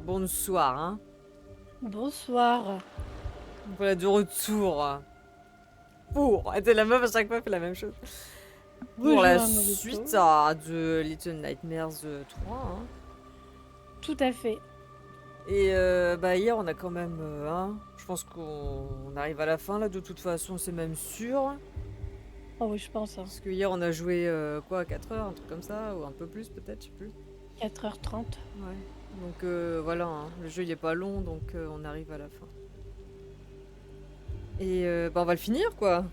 Bonsoir, hein. Bonsoir. Voilà, de retour. Pour. Et la meuf à chaque fois fait la même chose. Pour la Bonjour suite Amorito. de Little Nightmares 3. Hein. Tout à fait. Et bah hier on a quand même... hein, je pense qu'on arrive à la fin là, de toute façon c'est même sûr. Oh oui, je pense. Parce que hier on a joué quoi, 4 heures, un truc comme ça, ou un peu plus peut-être, je sais plus. 4h30. Ouais. Donc voilà, hein, le jeu il est pas long, donc on arrive à la fin. Et bah on va le finir quoi.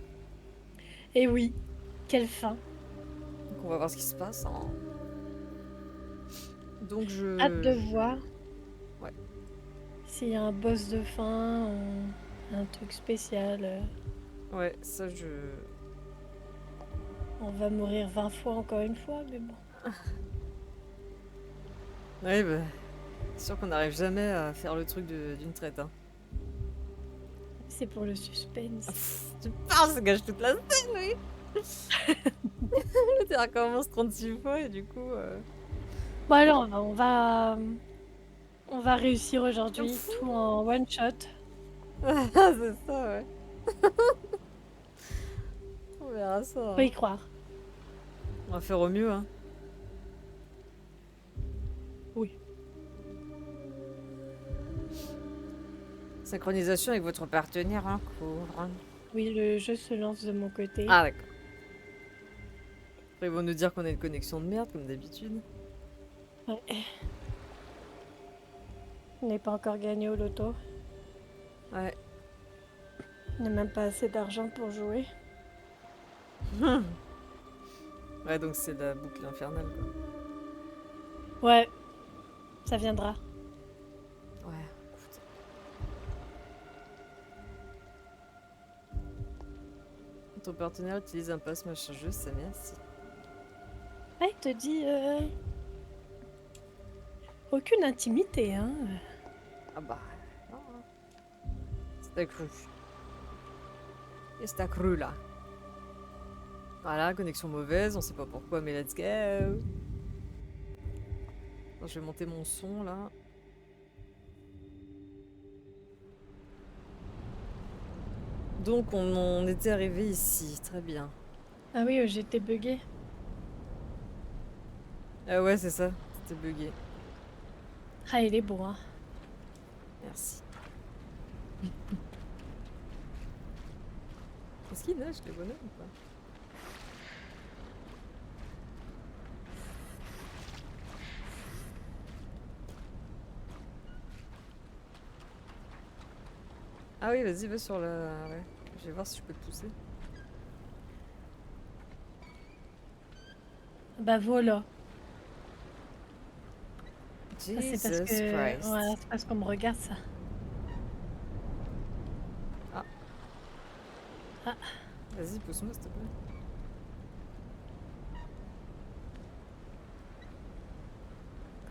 Et oui, quelle fin. Donc on va voir ce qui se passe. Hein. Donc Hâte de je... voir Ouais. s'il y a un boss de fin, un truc spécial. Ouais, ça je... On va mourir 20 fois encore une fois, mais bon. Ouais, bah... C'est sûr qu'on n'arrive jamais à faire le truc d'une traite, hein. C'est pour le Ah, suspense. tu parles, ça gâche toute la scène, oui. Tu recommences 36 fois et du coup... Bon alors, on va réussir On aujourd'hui, fout. tout en one shot. C'est ça, ouais. On verra ça, Faut hein. y croire. On va faire au mieux, hein. Oui. Synchronisation avec votre partenaire en cours. Hein. Oui, le jeu se lance de mon côté. Ah, d'accord. Après, ils vont nous dire qu'on a une connexion de merde, comme d'habitude. Ouais. On n'est pas encore gagné au loto. Ouais. On n'a même pas assez d'argent pour jouer. Ouais, donc c'est la boucle infernale, quoi. Ouais, ça viendra. Ouais, putain. Ton partenaire utilise un passe machin jeu, ça merci. Ah, il te dit aucune intimité, hein. Ah bah... non, hein. C'était cru. Et c'était cru, là. Voilà, connexion mauvaise, on sait pas pourquoi, mais let's go. Attends, je vais monter mon son, là. Donc, on était arrivé ici, très bien. Ah oui, j'étais buggée. Ah ouais, c'est ça, c'était bugué. Ah, il est beau, hein. Merci. Est-ce qu'il neige, les bonhommes, ou pas? Ah oui, vas-y, va sur la... Ouais, je vais voir si je peux te pousser. Bah voilà. Ça, c'est parce Jesus que... Voilà, Christ. c'est parce qu'on me regarde, ça. Ah, Ah, vas-y, pousse-moi, s'il te plaît.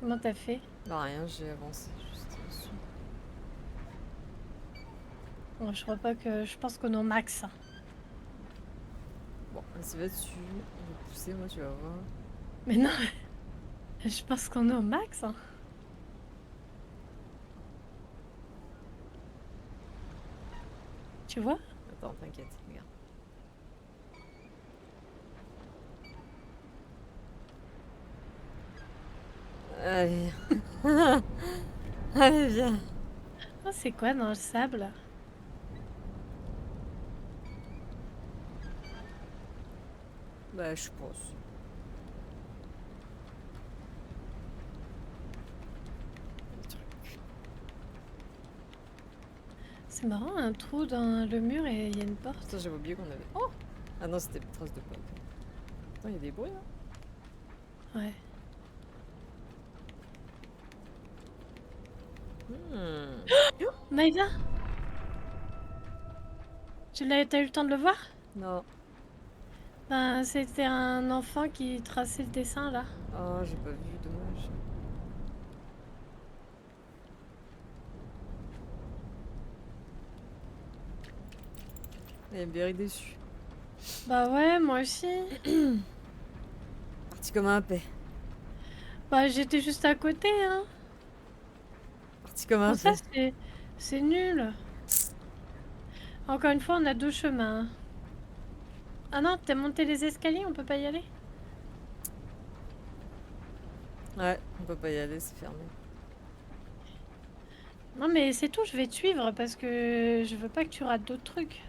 comment t'as fait? Bah rien, j'ai avancé juste dessus. Bon, je crois pas que... Je pense qu'on est au max. Bon, vas-y, va dessus. Je vais pousser, moi, tu vas voir. Mais non, je pense qu'on est au max, hein. Tu vois? Attends, t'inquiète, regarde. Allez. Allez, viens. Oh, c'est quoi dans le sable? Bah, je pense. Des trucs. C'est marrant, un trou dans le mur et il y a une porte. Putain, j'avais oublié qu'on avait... Oh! Ah non, c'était une trace de pas. Attends, il y a des bruits, là? Ouais. Maïva, t'as eu le temps de le voir? Non. Ben, c'était un enfant qui traçait le dessin, là. Oh, j'ai pas vu, dommage. Elle est bien déçue. Bah ouais, moi aussi. Parti comme un paix. Bah j'étais juste à côté, hein. Petit comme un Bon, ça, fait. c'est nul. Encore une fois, on a 2 chemins. Ah non, t'as monté les escaliers, on peut pas y aller? Ouais, on peut pas y aller, c'est fermé. Non, mais c'est tout, je vais te suivre parce que je veux pas que tu rates d'autres trucs.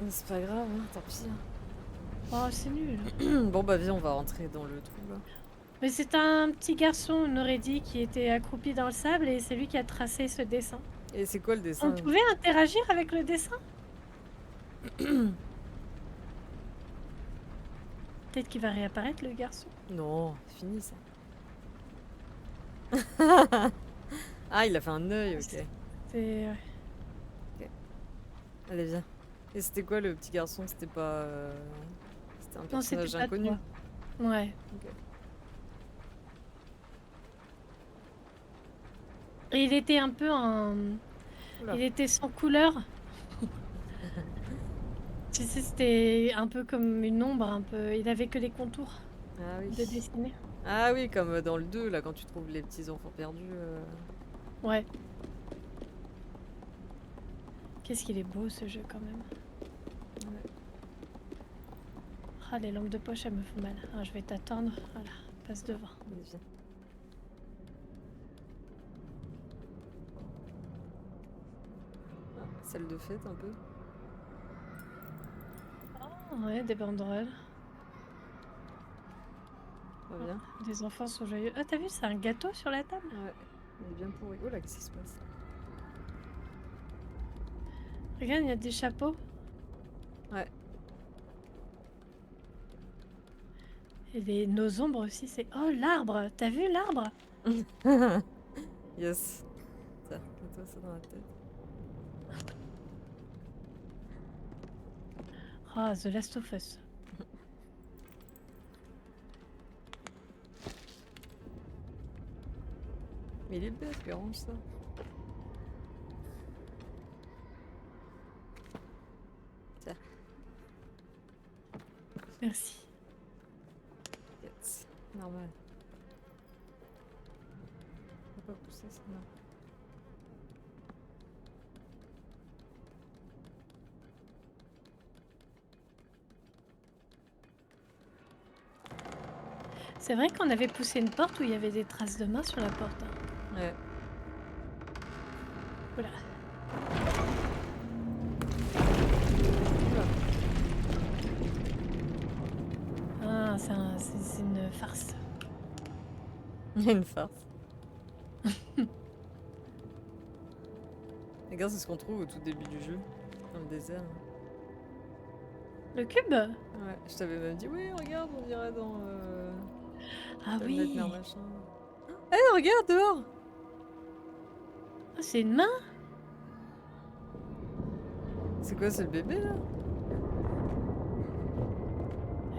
Mais c'est pas grave, hein, tant pis. Oh, c'est nul. Bon bah viens, on va rentrer dans le trou là. Mais c'est un petit garçon, on aurait dit, qui était accroupi dans le sable et c'est lui qui a tracé ce dessin. Et c'est quoi le On dessin? pouvait interagir avec le dessin? Peut-être qu'il va réapparaître, le garçon. Non, c'est fini ça. Ah, il a fait un œil, ok. C'est... Allez, viens. Et c'était quoi le petit garçon? C'était pas. C'était un Non, c'était personnage pas inconnu. toi. Ouais. Ok. Et il était un peu en... Oula. Il était sans couleur. Tu sais, c'était un peu comme une ombre, un peu. Il avait que les contours Ah oui. de dessiner. Ah oui, comme dans le 2, là, quand tu trouves les petits enfants perdus. Ouais. Qu'est-ce qu'il est beau, ce jeu, quand même. Ouais. Ah, les lampes de poche, elles me font mal. Ah, je vais t'attendre. Voilà, passe devant. Allez, viens. Ah, salle de fête un peu. Oh, ouais, des banderoles. Va bien. Des enfants sont joyeux. Ah, t'as vu, c'est un gâteau sur la table? Ouais. Il est bien pourri. Oh là, qu'est-ce qui se passe? Regarde, il y a des chapeaux. Ouais. Et nos ombres aussi, c'est... Oh, l'arbre! T'as vu l'arbre? Yes. Tiens, mets-toi ça dans la tête. Ah, The Last of Us. Mais il est bête, lui, range ça. Tiens, Merci. yes. Normal. Faut pas pousser ça, non. C'est vrai qu'on avait poussé une porte où il y avait des traces de main sur la porte. Ouais. Voilà. Oula. Ah, c'est une farce. Il y a une farce. Regarde, c'est ce qu'on trouve au tout début du jeu. Dans le désert. Le cube? Ouais, je t'avais même dit, oui, regarde, on dirait dans Ah The oui. Nightmare machin. Eh, regarde dehors! Ah, c'est une main? C'est quoi, c'est le bébé là?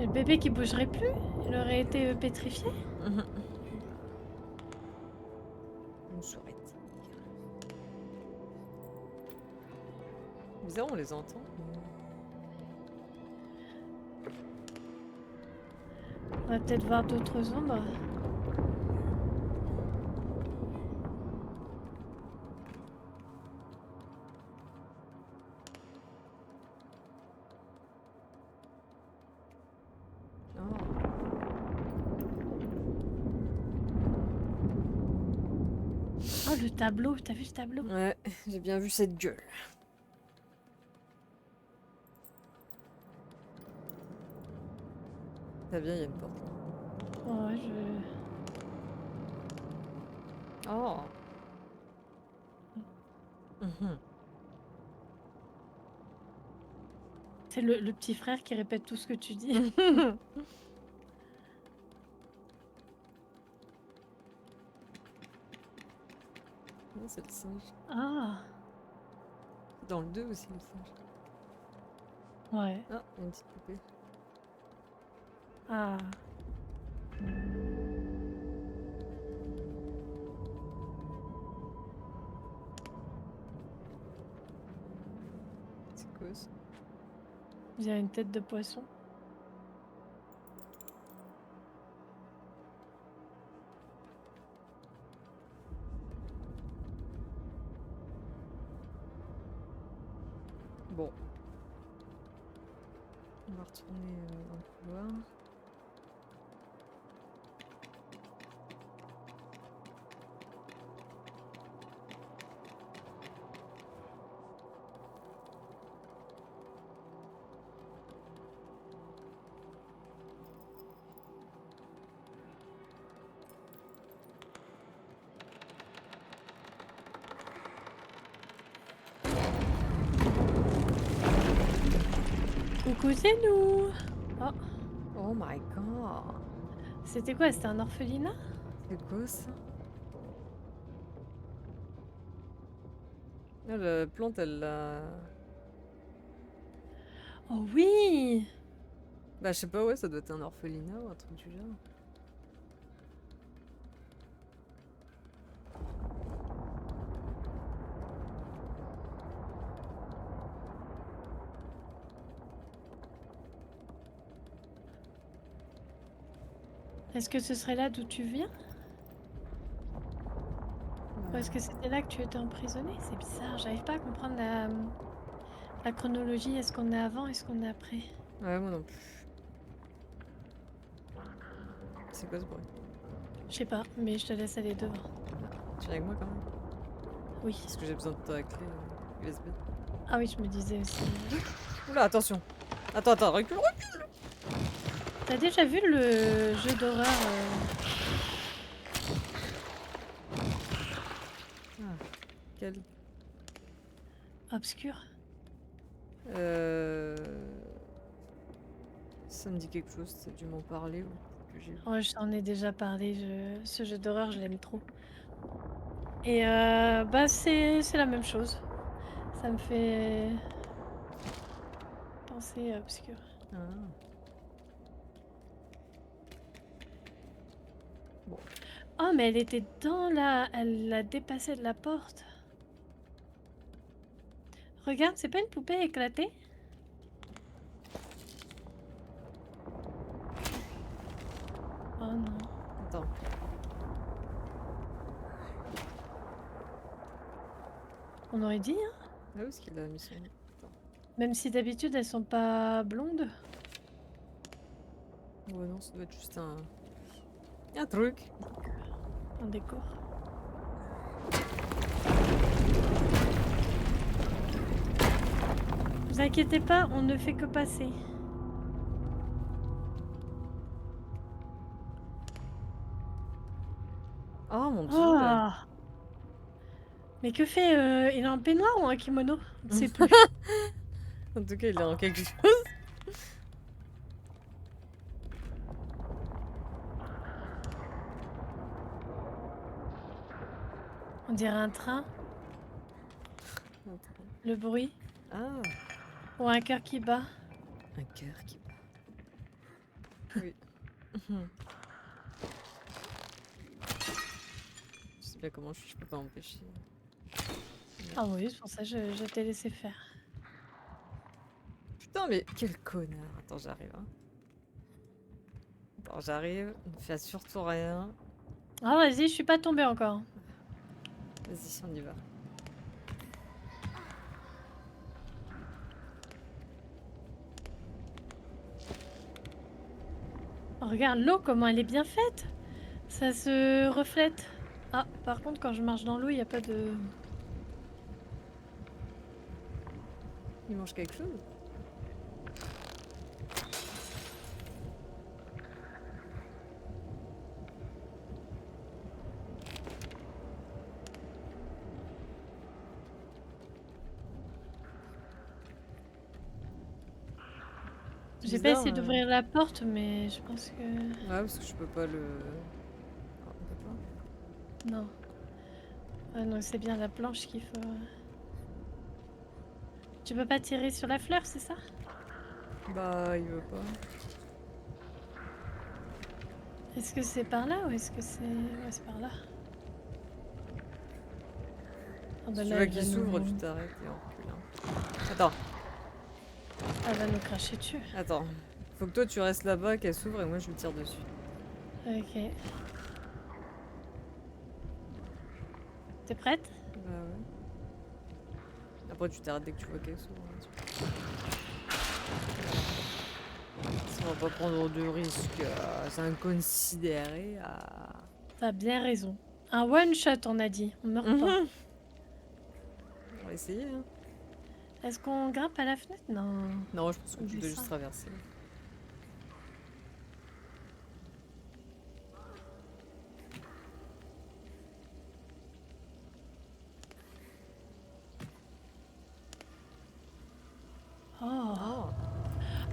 Et le bébé qui bougerait plus? Il aurait été pétrifié? Une souris. Bizarre, on les entend. On va peut-être voir d'autres ombres. Oh. Oh, le tableau, t'as vu ce tableau? Ouais, j'ai bien vu cette gueule. T'as bien, il y a une porte là. Ouais, Oh! Mhm. C'est le petit frère qui répète tout ce que tu dis. Non, c'est le singe. Ah, Dans le 2 aussi, le singe. ouais. Ah, il y a une petite poupée. Ah. C'est quoi ça? Il y a une tête de poisson. Bon. On va retourner dans le couloir. Coucou, c'est nous. Oh, Oh my god. c'était quoi? C'était un orphelinat? C'est quoi ça? Ah, la plante, elle l'a... Oh oui! Bah, je sais pas, ouais, ça doit être un orphelinat ou un truc du genre. Est-ce que ce serait là d'où tu viens? Ou est-ce que c'était là que tu étais emprisonné? C'est bizarre, j'arrive pas à comprendre la chronologie. Est-ce qu'on est avant? Est-ce qu'on est après? Ouais, moi non plus. C'est quoi ce bruit? Je sais pas, mais je te laisse aller devant. Tu viens avec moi quand même? Oui. Parce que j'ai besoin de ta clé USB. Ah oui, je me disais aussi. Oula, attention! Attends, attends, recule, recule! T'as déjà vu le jeu d'horreur Quel... obscur? Ça me dit quelque chose, t'as dû m'en parler ou peut-être que j'ai vu. Ouais, je t'en ai déjà parlé. Ce jeu d'horreur, je l'aime trop. Et bah c'est la même chose. Ça me fait penser à obscur. Ah. Oh, mais elle était dans la... Elle l'a dépassée de la porte. Regarde, c'est pas une poupée éclatée? Oh non. Attends. On aurait dit, hein? Ah, où est-ce qu'il a mis son... Même si d'habitude elles sont pas blondes. Ouais, non, ça doit être juste un truc. Un décor. Vous inquiétez pas, on ne fait que passer. Oh mon dieu! Oh! Mais que fait il est en peignoir ou en kimono? On ne sait plus. En tout cas, il est en quelque chose. On dirait un train. Le bruit. Ah, Ou un cœur qui bat. un cœur qui bat. Oui. Je sais bien comment je peux pas empêcher. Ah oui, c'est pour ça que je t'ai laissé faire. Putain, mais quel connard! Attends, j'arrive. Hein. Attends, j'arrive. Ne fais surtout rien. Ah vas-y, je suis pas tombée encore. Vas-y, on y va. Oh, regarde l'eau, comment elle est bien faite. Ça se reflète. Ah, par contre, quand je marche dans l'eau, il n'y a pas de... Il mange quelque chose? J'ai pas essayé d'ouvrir la porte, mais je pense que... Ouais, parce que je peux pas le... Ah, on peut pas. Non. Ah non, c'est bien la planche qu'il faut... Tu peux pas tirer sur la fleur, c'est ça? Bah, il veut pas. Est-ce que c'est par là ou est-ce que c'est... Ouais, c'est par là. Ah bah Si tu là, vois elle qu'il va s'ouvre, nous... tu t'arrêtes et on recule. Hein. Attends, Elle va nous cracher dessus. attends. Faut que toi tu restes là-bas, qu'elle s'ouvre et moi je lui tire dessus. Ok. T'es prête? Bah ouais. après tu t'arrêtes dès que tu vois quelque chose. Si on va pas prendre de risques inconsidérés à... T'as bien raison. Un one shot, on a dit. On meurt pas. On va essayer, hein. Est-ce qu'on grimpe à la fenêtre? Non. Non, je pense que On tu dois juste descend. traverser. Oh. Oh,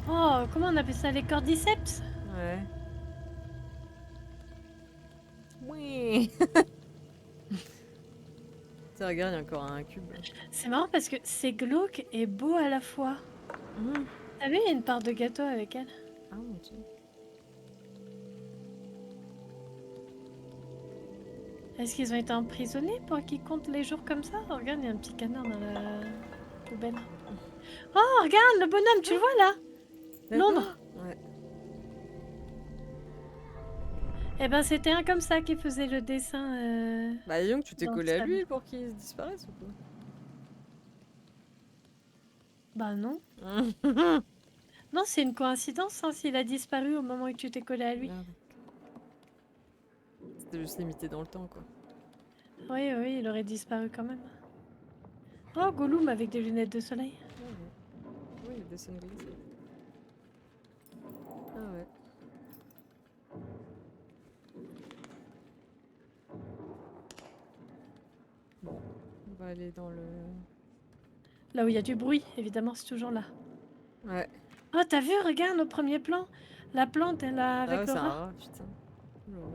Oh, comment on appelle ça? Les cordyceps? ouais. Oui. Tiens, regarde, il y a encore un cube. Là. C'est marrant parce que c'est glauque et beau à la fois. T'as vu, il y a une part de gâteau avec elle. Ah mon dieu. Est-ce qu'ils ont été emprisonnés pour qu'ils comptent les jours comme ça? Oh, regarde, il y a un petit canard dans la poubelle. Oh, regarde, le bonhomme, tu le vois là? L'ombre. Ouais. Eh ben, c'était un comme ça qui faisait le dessin. Bah, Young, tu t'es Dans le collé à sable. lui pour qu'il disparaisse ou quoi? Bah non. Non, c'est une coïncidence hein, s'il a disparu au moment où tu t'es collé à lui. Merde. C'était juste limité dans le temps, quoi. Oui, oui, il aurait disparu quand même. Oh, Gollum avec des lunettes de soleil. Oui, il y a des sunglasses. Ah ouais. Bon, on va aller dans le... Là où il y a du bruit, évidemment, c'est toujours là. Ouais. Oh, t'as vu, regarde au premier plan. La plante, elle a Ah avec ouais, le c'est un rat. rat, putain. L'horreur.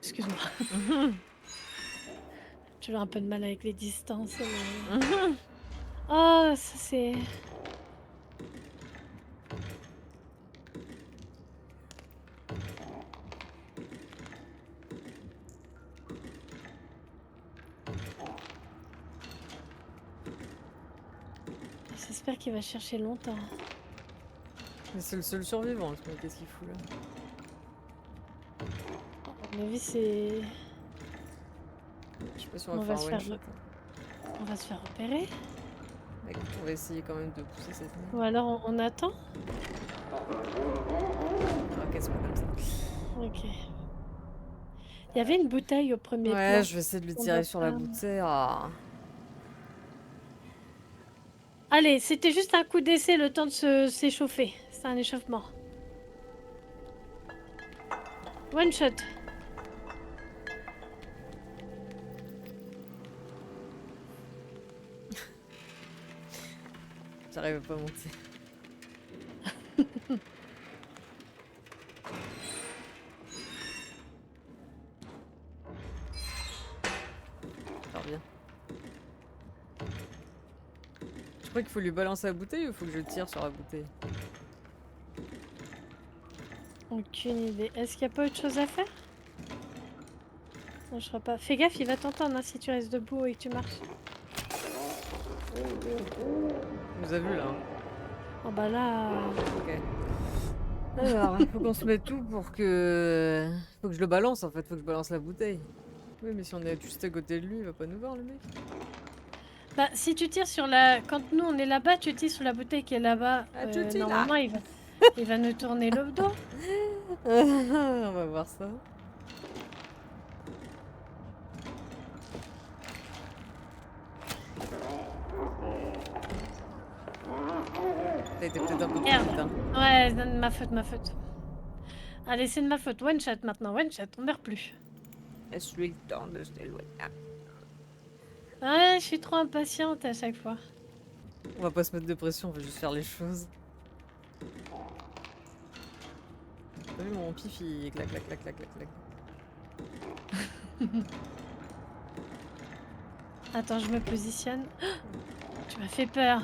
Excuse-moi. J'ai un peu de mal avec les distances. Mais... Oh, ça c'est... J'espère qu'il va chercher longtemps. Mais c'est le seul survivant, ce mec, qu'est-ce qu'il fout là? À mon avis, c'est... Je sais pas si on va On faire va un se one faire shot. On va se faire repérer. Bah, écoute, on va essayer quand même de pousser cette merde. Ou alors on attend. Ah, casse pas comme ça. Ok. Il y avait une bouteille au premier plan. Ouais, je vais essayer de lui On tirer doit sur la pas- bouteille. Ah. Allez, c'était juste un coup d'essai, le temps de s'échauffer. C'est un échauffement. One shot. J'arrive pas à monter. Ça revient. Je crois qu'il faut lui balancer la bouteille ou il faut que je tire sur la bouteille? Aucune idée. Est-ce qu'il n'y a pas autre chose à faire? Non, je crois pas. Fais gaffe, il va t'entendre hein, si tu restes debout et que tu marches. On vous a vu là. Hein. Oh bah là... Ok. Alors, il faut qu'on se mette tout pour que... Faut que je le balance en fait, faut que je balance la bouteille. Oui, mais si on est juste à côté de lui, il va pas nous voir le mec. Bah, si tu tires sur la... Quand nous on est là-bas, tu tires sur la bouteille qui est là-bas. Ah, tu tires là. Normalement, il va nous tourner le dos. On va voir ça. T'as été peut-être un peu trop Merde. vite, hein. Ouais, c'est de ma faute, ma faute. Allez, c'est de ma faute. One shot maintenant, one shot, on meurt plus. Laisse-lui le temps de se délouer. Ouais, je suis trop impatiente à chaque fois. On va pas se mettre de pression, on va juste faire les choses. T'as vu mon pif, il clac clac clac clac clac clac. Attends, je me positionne. Tu m'as fait peur.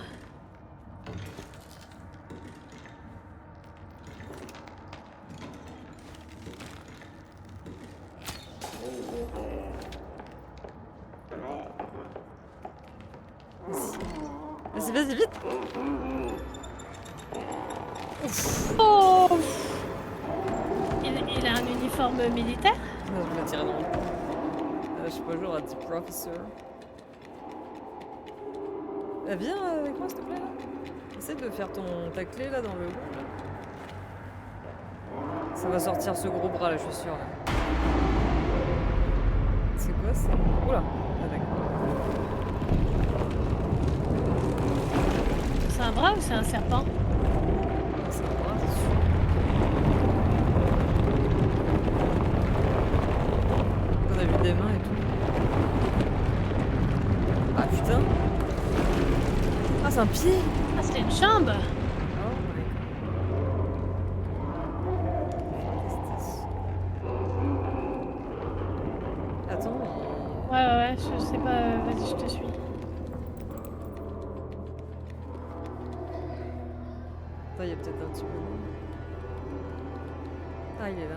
Vas-y, vas-y, vite! Oh, il a un uniforme uniforme militaire? Je l'ai tiré dans le cou. Je sais pas, j'aurais dit professeur. Viens avec moi s'il te plaît là. Essaie de faire ta clé là dans le haut là. Ça va sortir ce gros bras là, je suis sûre là. C'est quoi ça? Oula! Ah d'accord. C'est un bras ou c'est un serpent? Ah, c'est un bras, c'est sûr. On a vu des mains et tout. Ah putain! Ah c'est un pied! Ah, c'était une jambe! Oh my god. Attends, Ouais, je sais pas, vas-y, je te suis. attends, il y a peut-être un petit peu. Ah, il est là.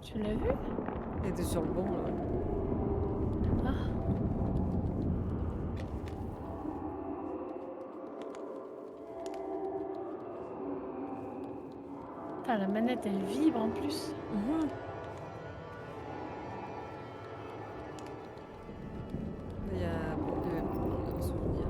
Tu l'as vu? Il était sur le banc là. Ah. Putain, la manette, elle vibre en plus. Il y a beaucoup de souvenirs.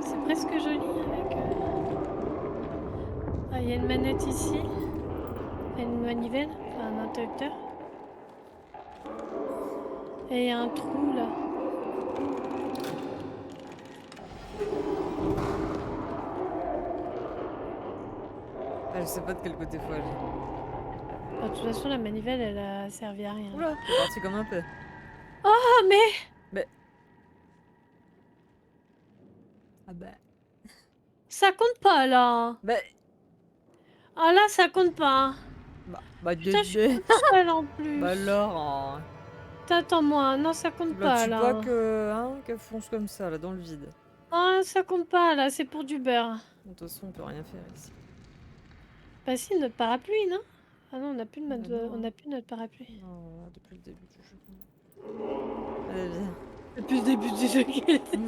C'est presque joli avec... Ah, il y a une manette ici. Il y a une manivelle, enfin un interrupteur. Et il y a un trou là. Ah, je sais pas de quel côté faut aller. De toute façon, la manivelle, elle a servi à rien. Oula, c'est parti comme un peu. Oh, mais Ah bah. ça compte pas là. Bah. Ah là, ça compte pas. Bah, Putain, je suis toute seule en plus. Bah alors. Hein. Attends-moi, non, ça compte pas Tu là. pas que. Hein, qu'elle fonce comme ça, là, dans le vide. Ah, ça compte pas là, c'est pour du beurre. De toute façon, on peut rien faire ici. Bah si, notre parapluie, non? Ah non, on n'a plus, Bah non. on a plus notre parapluie. Non, depuis le début du jeu. Allez, viens. Depuis le début du jeu qu'il était.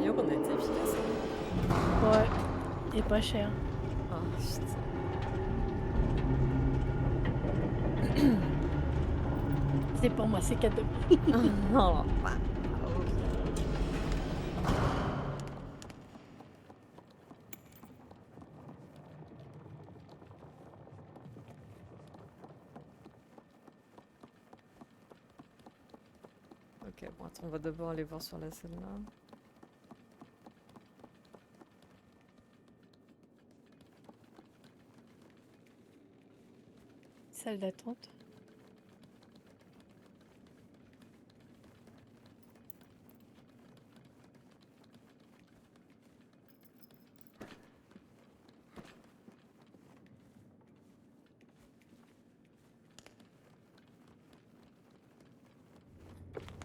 Yo, on a été efficace. Ouais, et pas cher. Ah, putain. C'est pour moi, c'est cadeau. Non, bah. Ok, bon, attends, on va d'abord aller voir sur la scène là. Salle d'attente.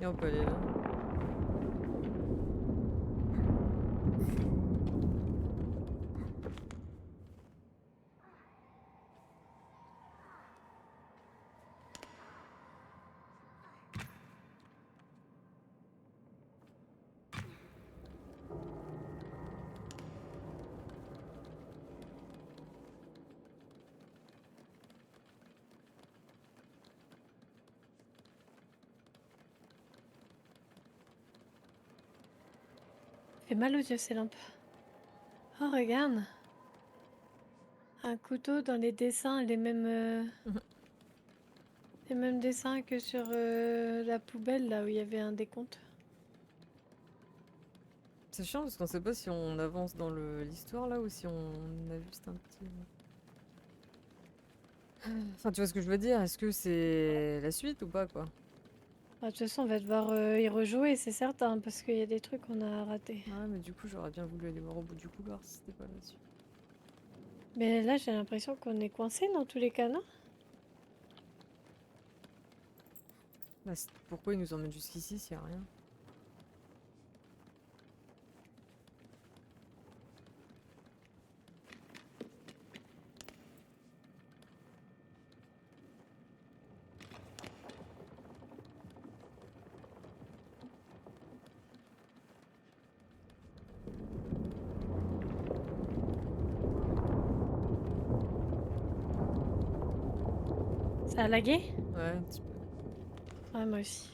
Et on peut aller là. Fait mal aux yeux ces lampes. Oh, regarde. Un couteau dans les dessins, les mêmes dessins que sur la poubelle là où il y avait un décompte. C'est chiant parce qu'on sait pas si on avance dans l'histoire là ou si on a juste un petit. Enfin, tu vois ce que je veux dire? Est-ce que c'est la suite ou pas, quoi? Bah, de toute façon, on va devoir y rejouer, c'est certain, parce qu'il y a des trucs qu'on a ratés. Ouais, mais du coup, j'aurais bien voulu aller voir au bout du couloir si c'était pas là-dessus. Mais là, j'ai l'impression qu'on est coincé dans tous les cas, non? Bah, pourquoi ils nous emmènent jusqu'ici s'il y a rien? Ça a lagué? Ouais, un petit peu. Ouais, moi aussi.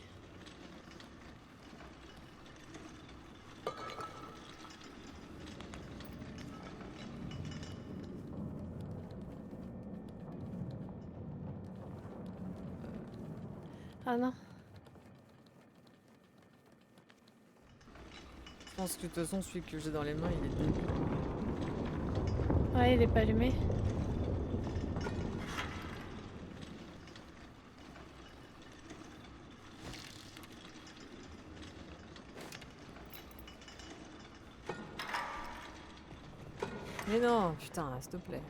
Ah non. Je pense que de toute façon, celui que j'ai dans les mains, il est débile. Ouais, il est pas allumé. Mais non, putain, s'il te plaît.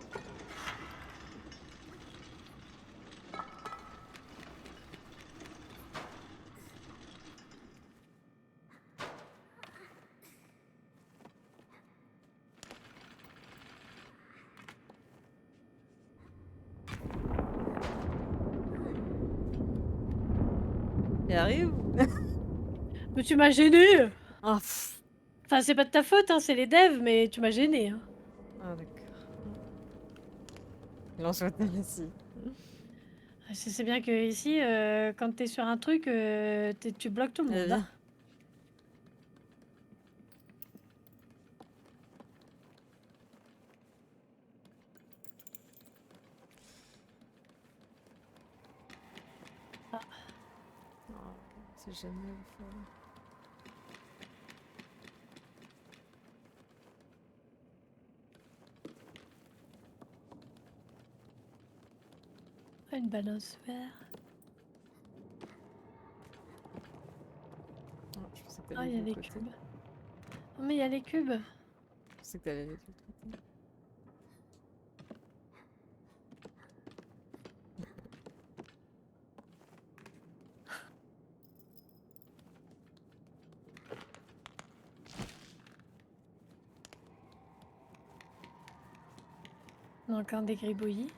Il arrive? Mais tu m'as gêné! Ah, pff. Enfin, c'est pas de ta faute, hein, c'est les devs, mais tu m'as gêné. Hein. Ah, d'accord. Lance-toi ici. C'est bien que ici, quand t'es sur un truc, tu bloques tout le Allez, monde. Hein. viens. Ah. Oh, c'est jamais le fun. Une balance vert. Oh, je pensais que Ah, t'allais il de y a l'autre les côté. cubes. Oh, mais il y a les cubes. Je pensais que t'allais de l'autre côté. On a encore des gribouillis.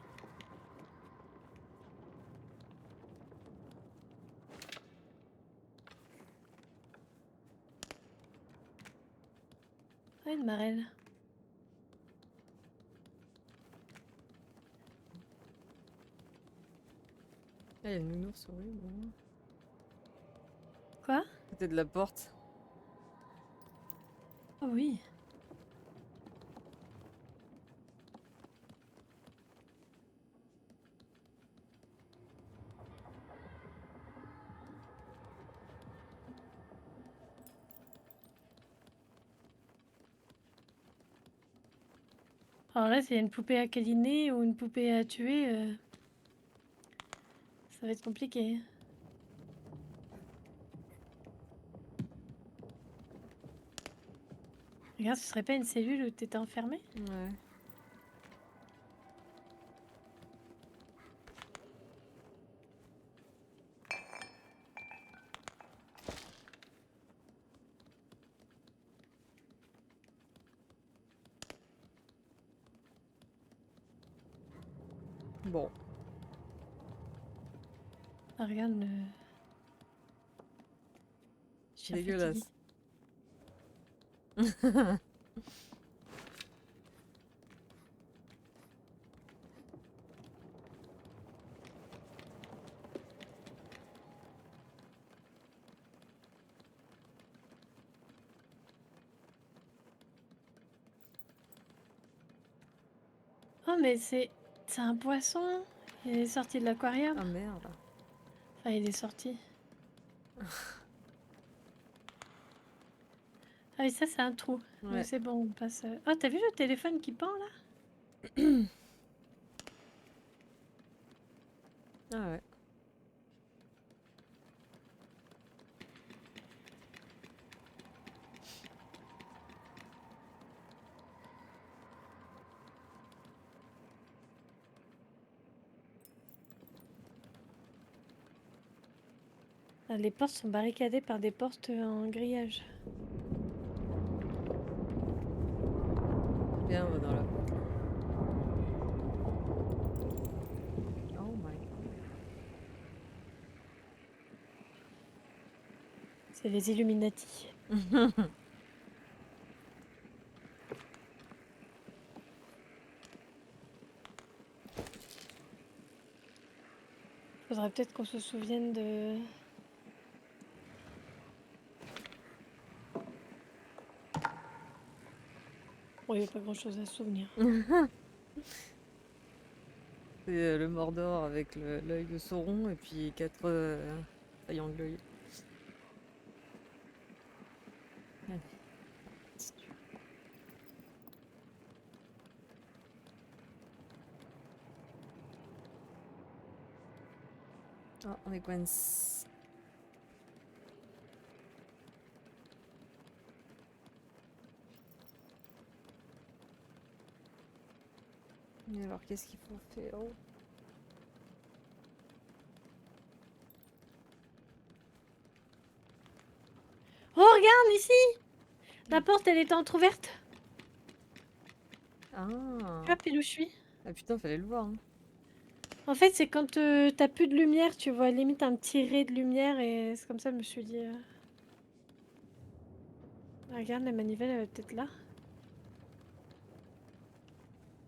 Ah, une marelle. Ah, il y a une nounours, oui, bon. Quoi? Côté de la porte. Oh oui. Alors là, s'il y a une poupée à câliner ou une poupée à tuer, ça va être compliqué. Regarde, ce serait pas une cellule où t'étais enfermé? Ouais. Bon. Ah, regarde le chien fatigué. Dégueulasse. Oh, mais c'est un poisson. Il est sorti de l'aquarium. Ah merde. Enfin, il est sorti. Ah oui, ça c'est un trou. Ouais. Donc c'est bon, on passe. Oh, t'as vu le téléphone qui pend là? Ah ouais. Ah, les portes sont barricadées par des portes en grillage. Viens, on va dans la porte. Oh my god. C'est les Illuminati. Faudrait peut-être qu'on se souvienne de. Bon, il n'y a pas grand chose à se souvenir. C'est le Mordor avec l'œil de Sauron et puis 4 triangles d'œil. Allez, si tu veux. Ah, on est coincé. Et alors, qu'est-ce qu'il faut faire? Oh. Oh, regarde ici! La porte, elle était entrouverte. Ah. Tu vois, pile où je suis. Ah putain, fallait le voir. Hein. En fait, c'est quand t'as plus de lumière, tu vois limite un petit ray de lumière et c'est comme ça que je me suis dit. Ah, regarde, la manivelle, elle va peut-être là.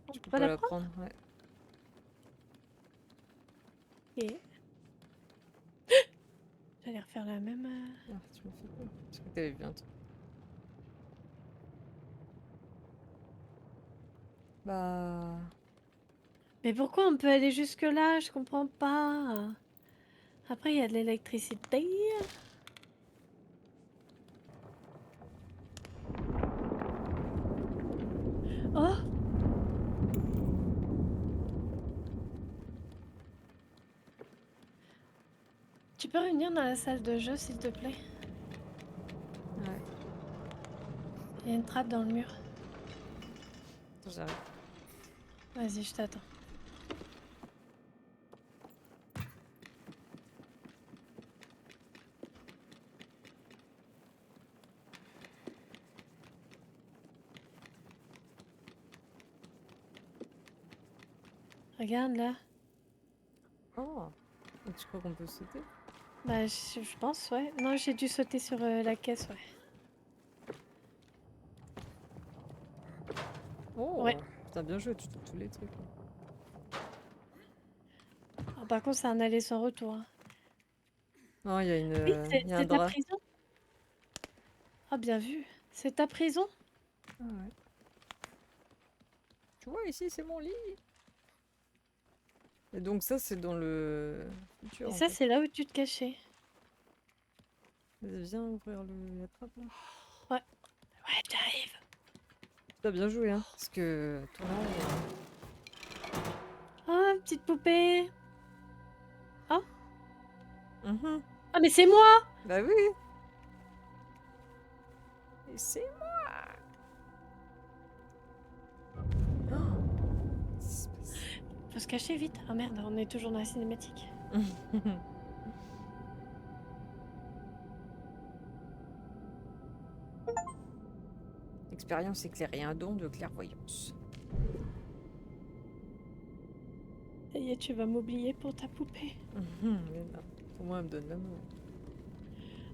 On Je peut peux pas pas la la prendre? prendre, ouais. Ok. J'allais refaire la même. Ah, tu m'as fait peur. Parce que t'avais vu un truc. Bah. Mais pourquoi on peut aller jusque là? Je comprends pas. Après, il y a de l'électricité. Oh! Tu peux revenir dans la salle de jeu, s'il te plaît? Ouais. Il y a une trappe dans le mur. Attends, j'arrive. Vas-y, je t'attends. Regarde là. Oh. Et tu crois qu'on peut sauter? Bah, je pense, ouais. Non, j'ai dû sauter sur la caisse, ouais. Oh. Ouais. Putain, bien joué, tu trouves tous les trucs. Ah, par contre, c'est un aller sans retour. Hein. Non, il y a une, Oui, il y a un c'est ta drap. prison? Ah, bien vu. C'est ta prison? Ah ouais. Tu vois, ici, c'est mon lit. Et donc ça, c'est dans le futur, Et en ça, fait. c'est là où tu te cachais. Vas-y, viens ouvrir la trappe, là. Ouais. Ouais, j'arrive. T'as bien joué, hein. Parce que toi, Oh, petite poupée. Oh. Mhm. Ah, mais c'est moi! Bah oui. Et c'est moi. Oh. Qu'est-ce qui se passe? Faut se cacher vite. Ah merde, on est toujours dans la cinématique. Expérience éclairée, un don de clairvoyance. Ça y est, tu vas m'oublier pour ta poupée. Mais non. Au moins, elle me donne la main.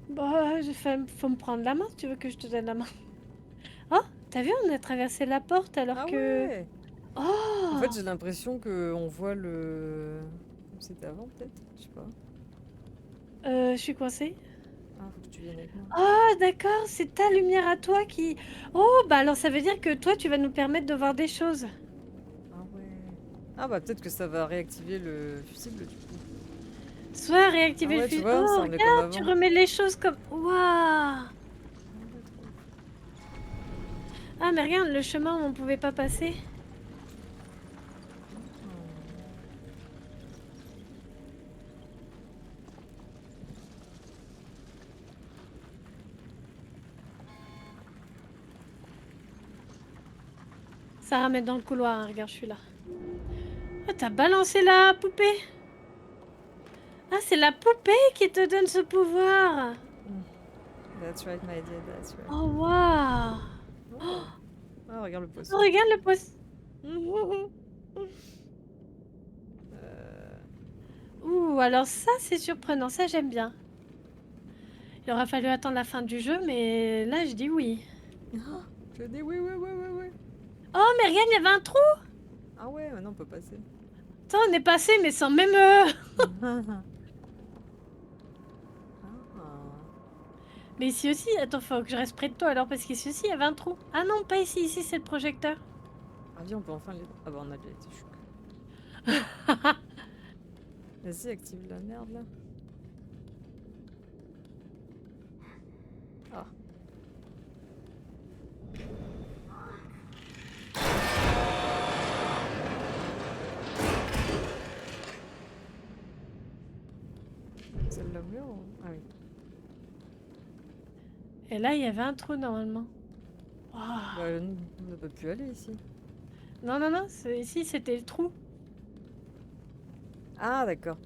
Bah, faut me prendre la main si tu veux que je te donne la main. Oh, t'as vu, on a traversé la porte alors Ah que... ouais. Oh! En fait, j'ai l'impression qu'on voit le... Comme c'était avant, peut-être. Je sais pas. Je suis coincée. Ah, faut que tu viennes avec moi. Ah, d'accord, c'est ta lumière à toi qui... Oh, bah alors ça veut dire que toi, tu vas nous permettre de voir des choses. Ah ouais. Ah bah peut-être que ça va réactiver le fusible du coup. Soit Ah réactiver le ouais, tu fusil. vois, Oh, ça en est comme regarde, tu avant. remets les choses comme... Waouh! Ah ouais, trop. mais regarde, le chemin où on pouvait pas passer. Ça ramène dans le couloir, hein, regarde, je suis là. Ah, t'as balancé la poupée? Ah, c'est la poupée qui te donne ce pouvoir. That's right, my dear, that's right. Oh, waouh. Oh. Ah, regarde le Oh, poisson. regarde le poisson. Ouh, alors ça, c'est surprenant. Ça, j'aime bien. Il aura fallu attendre la fin du jeu, mais là, je dis oui. Je dis oui, oui, oui, oui, oui. Oh, mais regarde, il y avait un trou. Ah ouais, maintenant on peut passer. Attends, on est passé, mais sans même... Ah. Mais ici aussi, attends, faut que je reste près de toi alors, parce qu'ici aussi, il y avait un trou. Ah non, pas ici, ici, c'est le projecteur. Ah viens, on peut enfin les... Ah bah on a déjà été choc. Vas-y, active la merde là. Ah. C'est le mur ou... Ah oui. Et là, il y avait un trou, normalement. Oh. Bah on n'a pas pu aller ici. Non, non, non, ici, c'était le trou. Ah d'accord.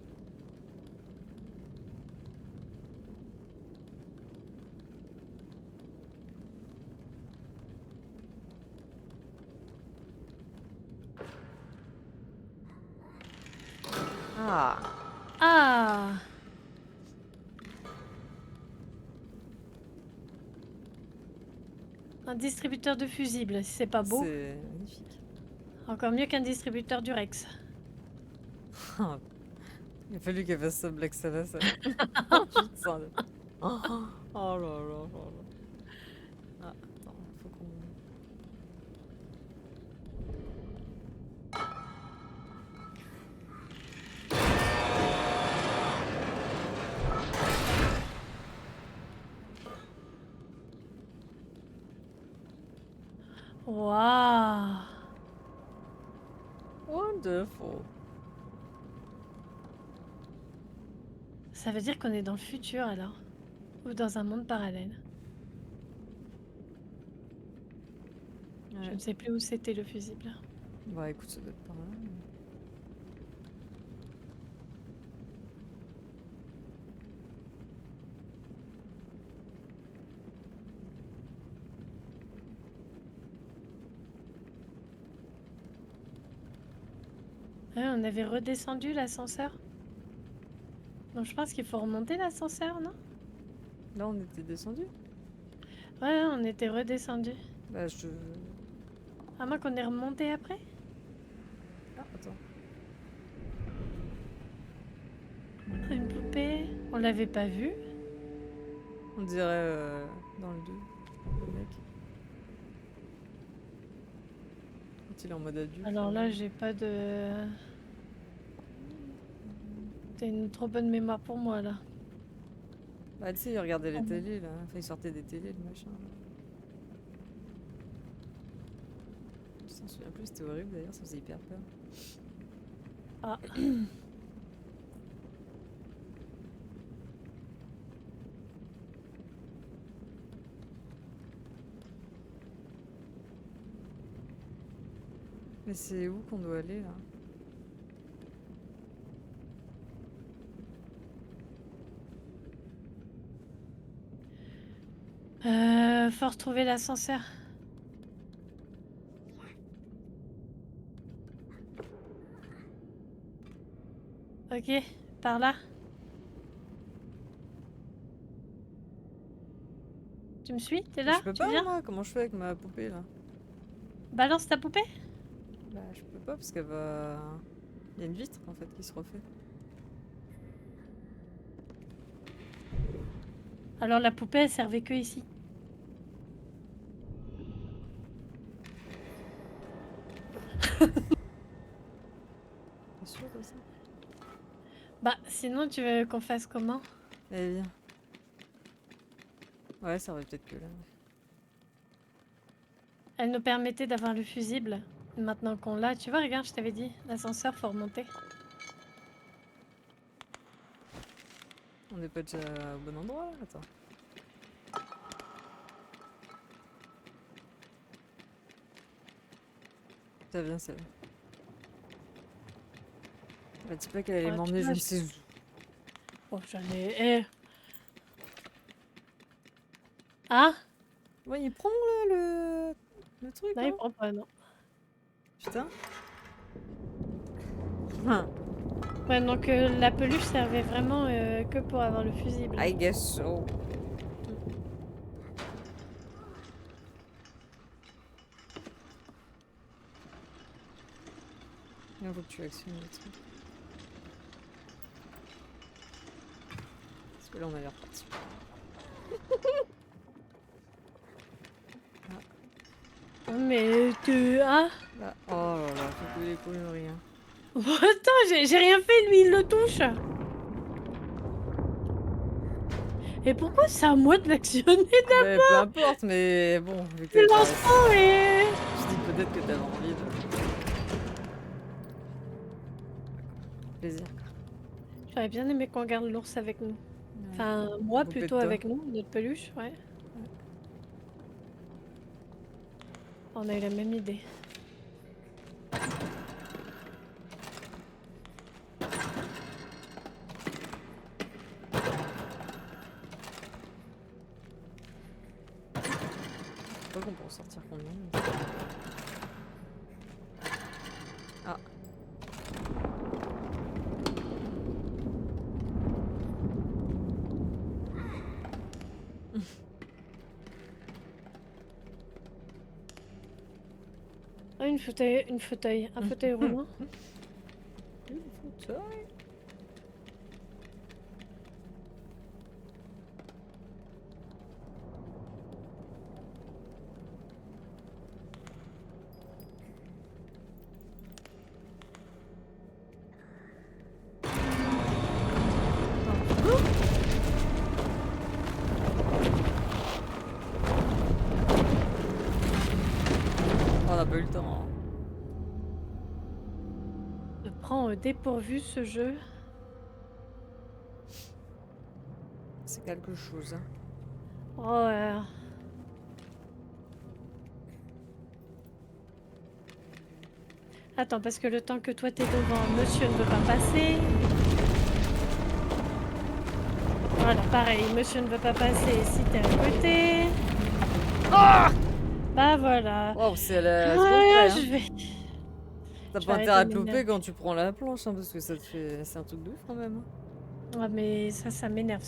Ah. Ah. Un distributeur de fusibles, si c'est pas beau. C'est magnifique. Encore mieux qu'un distributeur du Rex. Il a fallu qu'elle fasse ça Black Sabbath. Putain. Oh, oh là là là là. Ah, attends, faut qu'on... Waouh. Wonderful. Ça veut dire qu'on est dans le futur alors? Ou dans un monde parallèle? Ouais. Je ne sais plus où c'était le fusible. Bah écoute, ça doit être par là. Ouais, on avait redescendu l'ascenseur. Donc je pense qu'il faut remonter l'ascenseur, non? Là on était descendu. Ouais, on était redescendu. Bah je... À moins qu'on ait remonté après? Ah attends. Une poupée? On l'avait pas vue? On dirait dans le 2, le mec. Quand il est en mode adulte. Alors là, j'ai pas de... T'as une trop bonne mémoire pour moi, là. Bah tu sais, il regardait les Ah bon. télés là. Enfin, il sortait des télés, le machin. Je m'en souviens plus, c'était horrible d'ailleurs, ça faisait hyper peur. Ah. Mais c'est où qu'on doit aller là? Faut retrouver l'ascenseur. Ok, par là. Tu me suis? T'es là? Je peux Tu pas viens? moi, comment je fais avec ma poupée là? Balance ta poupée? Bah je peux pas parce qu'elle va... Il y a une vitre en fait qui se refait. Alors la poupée, elle servait que ici. T'es sûr de ça? Bah, sinon, tu veux qu'on fasse comment? Allez viens. Ouais, ça aurait peut-être que là. Elle nous permettait d'avoir le fusible. Maintenant qu'on l'a, tu vois, regarde, je t'avais dit, l'ascenseur, faut remonter. On n'est pas déjà au bon endroit là? Attends. Ça vient, ça vient. Bah, dis pas qu'elle allait Ouais, m'emmener tu je ne vois, sais où. Oh, j'en ai... Eh. Ah. Ouais, il prend le truc, Non, il hein. prend pas, non. Putain. Ouais, donc la peluche servait vraiment que pour avoir le fusible. I guess so. Il faut que tu actionnes le truc. Parce que là, on a l'air parti. Mais tu... Ah. Là. Oh là là, faut que les couilles rien. Attends, j'ai rien fait, lui, il le touche. Et pourquoi c'est à moi de l'actionner? Mais peu importe, mais bon, vu que Tu t'avais pas lances réussi. pas et... Je dis peut-être que t'avais envie de... Plaisir. J'aurais bien aimé qu'on garde l'ours avec nous. Ouais. Enfin, moi Poupée de plutôt toi. avec nous, notre peluche, ouais. On a eu la même idée. Je crois qu'on peut en sortir combien? Ah. Ah, un fauteuil roulant. Une fauteuil. On a pas eu le temps. Hein. Me prend au dépourvu ce jeu. C'est quelque chose. Hein. Oh ouais. Attends, parce que le temps que toi t'es devant, monsieur ne veut pas passer. Voilà, pareil, monsieur ne veut pas passer si t'es à côté. Ah, Bah voilà. waouh, c'est la Ah, hein. je vais... T'as je pas vais intérêt à arrêter te de louper m'énerver. quand tu prends la planche, hein, parce que ça te fait... C'est un truc de ouf quand même. Hein. Ah mais ça m'énerve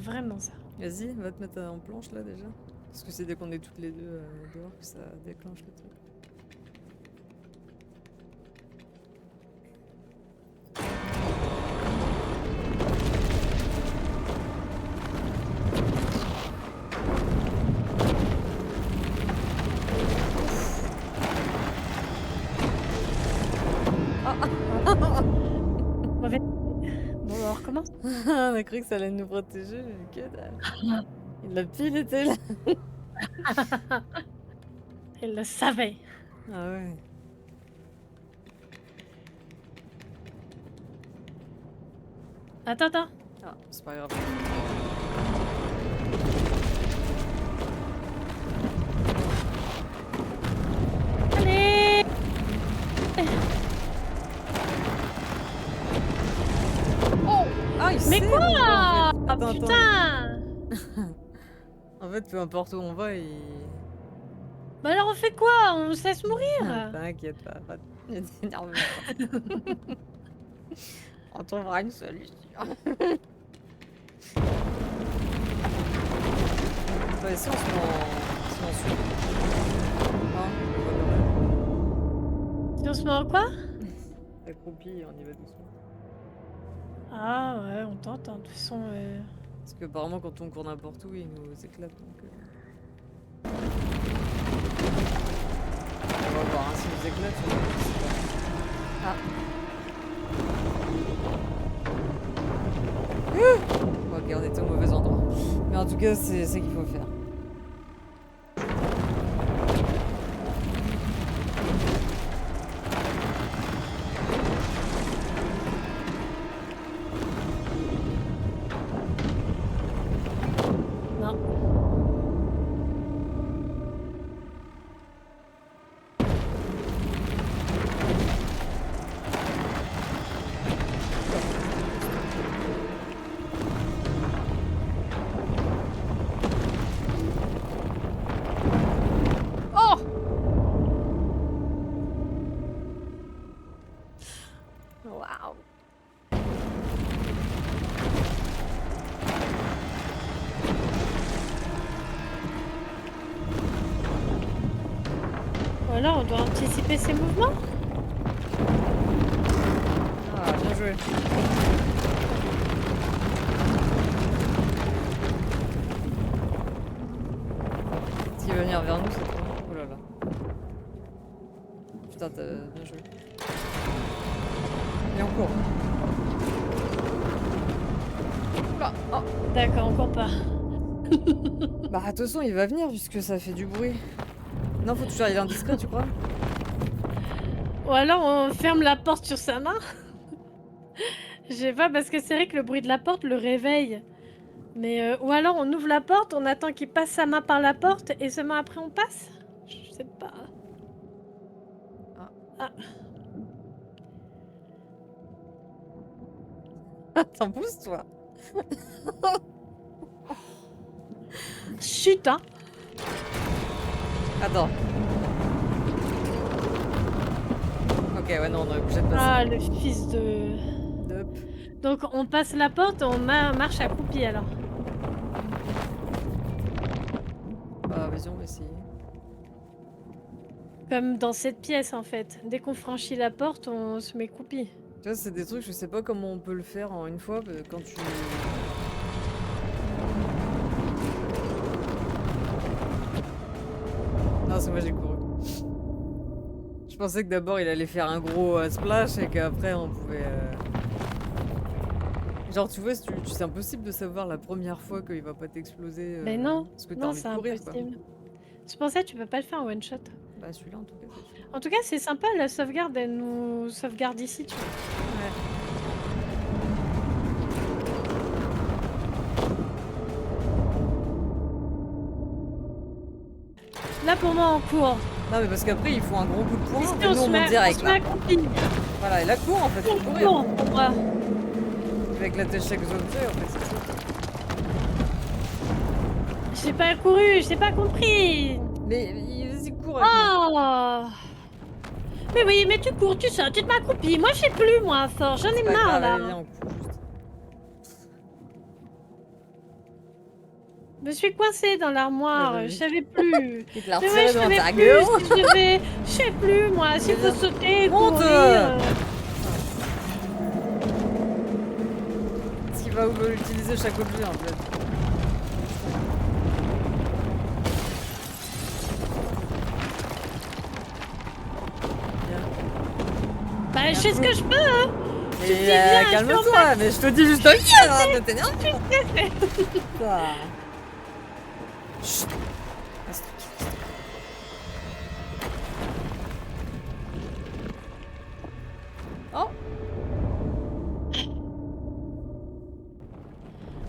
vraiment ça. Vas-y, va te mettre en planche là déjà. Parce que c'est dès qu'on est toutes les deux dehors que ça déclenche le truc. Mauvais... Bon, on recommence. On a cru que ça allait nous protéger, mais que dalle. La pile était là. Elle le savait. Ah ouais. Attends. Ah, c'est pas grave. Allez! Oh! Ah, il Mais sait quoi? où on va, en fait. Oh Attends. putain! En fait, peu importe où on va, il... Bah alors on fait quoi? On se laisse mourir? T'inquiète pas ne t'énerve pas. On trouvera une solution. Bah, si on se met en... Si on suit. Hein? Si on se met en quoi? Accroupi et on y va doucement. Ah ouais, on tente, hein. De toute façon... Parce que apparemment quand on court n'importe où, il nous éclate donc... On va voir, hein, s'il nous éclate, on va... Ah. Ok, on était au mauvais endroit. Mais en tout cas, c'est ce qu'il faut faire. Voilà, on doit anticiper ses mouvements. Ah, bien joué. S'il va venir vers nous, c'est trop. Oh là là. Putain, t'as bien joué. Et on court. Oula, oh. D'accord, on court pas. Bah, de toute façon, il va venir puisque ça fait du bruit. Non, faut toujours aller indiscret, tu crois? Ou alors on ferme la porte sur sa main. Je sais pas, parce que c'est vrai que le bruit de la porte le réveille. Mais ou alors on ouvre la porte, on attend qu'il passe sa main par la porte et seulement après on passe. Je sais pas. Ah. T'en pousses, toi? Chut, hein. Attends. Ok, ouais, non, on aurait obligé de passer. Ah, le fils de... Hop. Donc on passe la porte, on marche accroupi alors. Bah, vas-y, on va essayer. Comme dans cette pièce en fait. Dès qu'on franchit la porte, on se met croupi. Tu vois, c'est des trucs, je sais pas comment on peut le faire en une fois, quand tu... Non, c'est moi, j'ai couru. Je pensais que d'abord, il allait faire un gros splash et qu'après, on pouvait... Genre, tu vois, c'est impossible de savoir la première fois qu'il va pas t'exploser. Mais non, parce que t'as non envie de c'est courir, quoi. impossible. C'est pour ça que tu peux pas le faire en one shot. Bah, celui-là, en tout cas, c'est sûr. En tout cas, c'est sympa, la sauvegarde, elle nous sauvegarde ici, tu vois. Ouais. Là, pour moi, on court. Non, mais parce qu'après, il faut un gros coup de poing. Ici, Et nous, on monte direct, là. accroupi. Voilà, et là, cours, en fait, faut On courir. court, pour moi. Avec la échec zone C, en fait, c'est ça. J'ai pas couru, j'ai pas compris. Mais vas-y, cours avec moi. Oh. Mais oui, mais tu cours, tu sautes, tu te m'accroupis. Moi, je sais plus, moi, à force. J'en ai C'est pas marre, grave, là. allez, viens, on court juste. Je me suis coincée dans l'armoire, Ouais, je savais plus. Il te l'a Mais retiré ouais, je dans savais ta plus gueule. si je devais... Je sais plus, moi, s'il faut sauter, Monte. courir... Parce qu'il va utiliser chaque objet, en fait. Bah, je fais ce que je peux, hein. Et dis bien, je calme-toi, mais je te dis juste ok, arrête de t'énerver. Putain. Chut. Reste tranquille. Oh.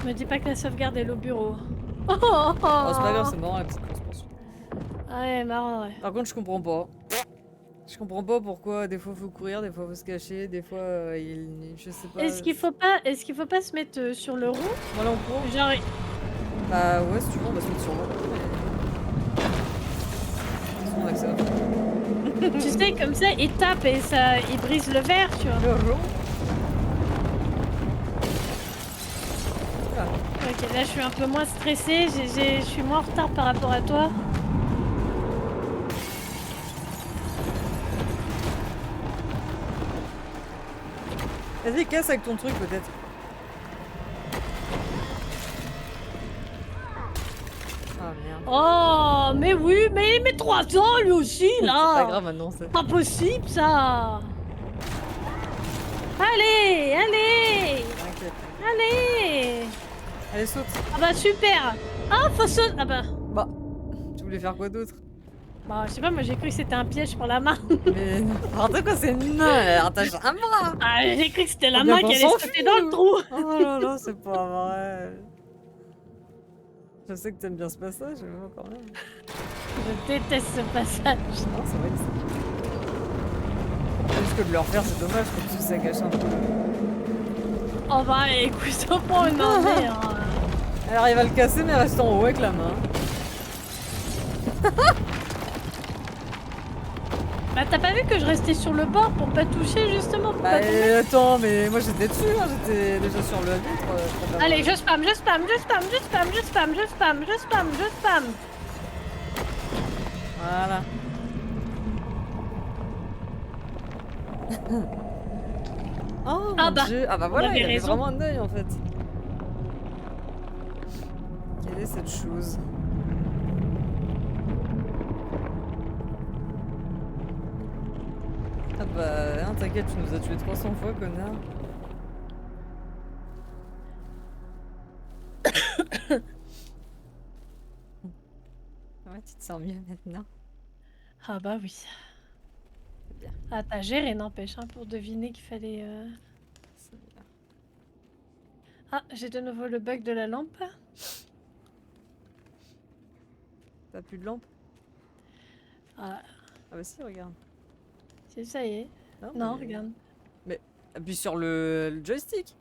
Me dis pas que la sauvegarde est au bureau. Oh, Oh, c'est pas grave, c'est marrant la petite course poursuite. Ouais, marrant, ouais. Par contre, je comprends pas. Je comprends pas pourquoi des fois faut courir, des fois faut se cacher, des fois je sais pas. Est-ce qu'il faut pas se mettre sur le rond? Voilà, on court. Genre, Bah ouais, si tu veux, on va se mettre sur le rond. Mais... on a que ça. tu sais, comme ça, il tape et ça, il brise le verre, tu vois. Le rond. Ok, là, je suis un peu moins stressée, je suis moins en retard par rapport à toi. Vas-y, casse avec ton truc peut-être. Ah merde. Oh, mais oui, mais il met 3 ans lui aussi, là. C'est pas grave maintenant, c'est. Pas possible, ça. Allez, allez, T'inquiète. allez. Allez, saute. Ah bah super. Ah, faut sauter. Ah bah. Bah, tu voulais faire quoi d'autre? Bah, je sais pas, moi j'ai cru que c'était un piège pour la main. Mais n'importe quoi, c'est une main, elle attache un bras. Ah, j'ai cru que c'était la Faut bien main qu'on qui allait s'en sauter dans le fout. trou. Oh là là, c'est pas vrai. Je sais que t'aimes bien ce passage, mais moi quand même. Je déteste ce passage. Non, c'est vrai que c'est. Juste que de le refaire, c'est dommage, comme si ça gâche un peu. Oh bah écoute, on prend une main. Elle arrive à le casser, mais elle reste en haut avec la main. Bah t'as pas vu que je restais sur le bord pour pas toucher justement pour Bah, pas tomber. attends, mais moi j'étais dessus, hein, j'étais déjà sur le vitre. Allez, je spam, je spam, je spam, je spam, je spam, je spam, je spam, je spam. Voilà. Oh Ah mon bah, dieu! Ah bah on voilà, avait il avait raison. vraiment un œil en fait. Quelle est cette chose? Ah bah, hein, t'inquiète, tu nous as tué 300 fois, connard. Ouais, tu te sens mieux maintenant. Ah bah oui. C'est bien, Ah, t'as géré, n'empêche, hein, pour deviner qu'il fallait... c'est bien. Ah, j'ai de nouveau le bug de la lampe. T'as plus de lampe? Ah, Ah bah si, regarde. si, ça y est. Non, Non, mais... regarde. Mais appuie sur le joystick.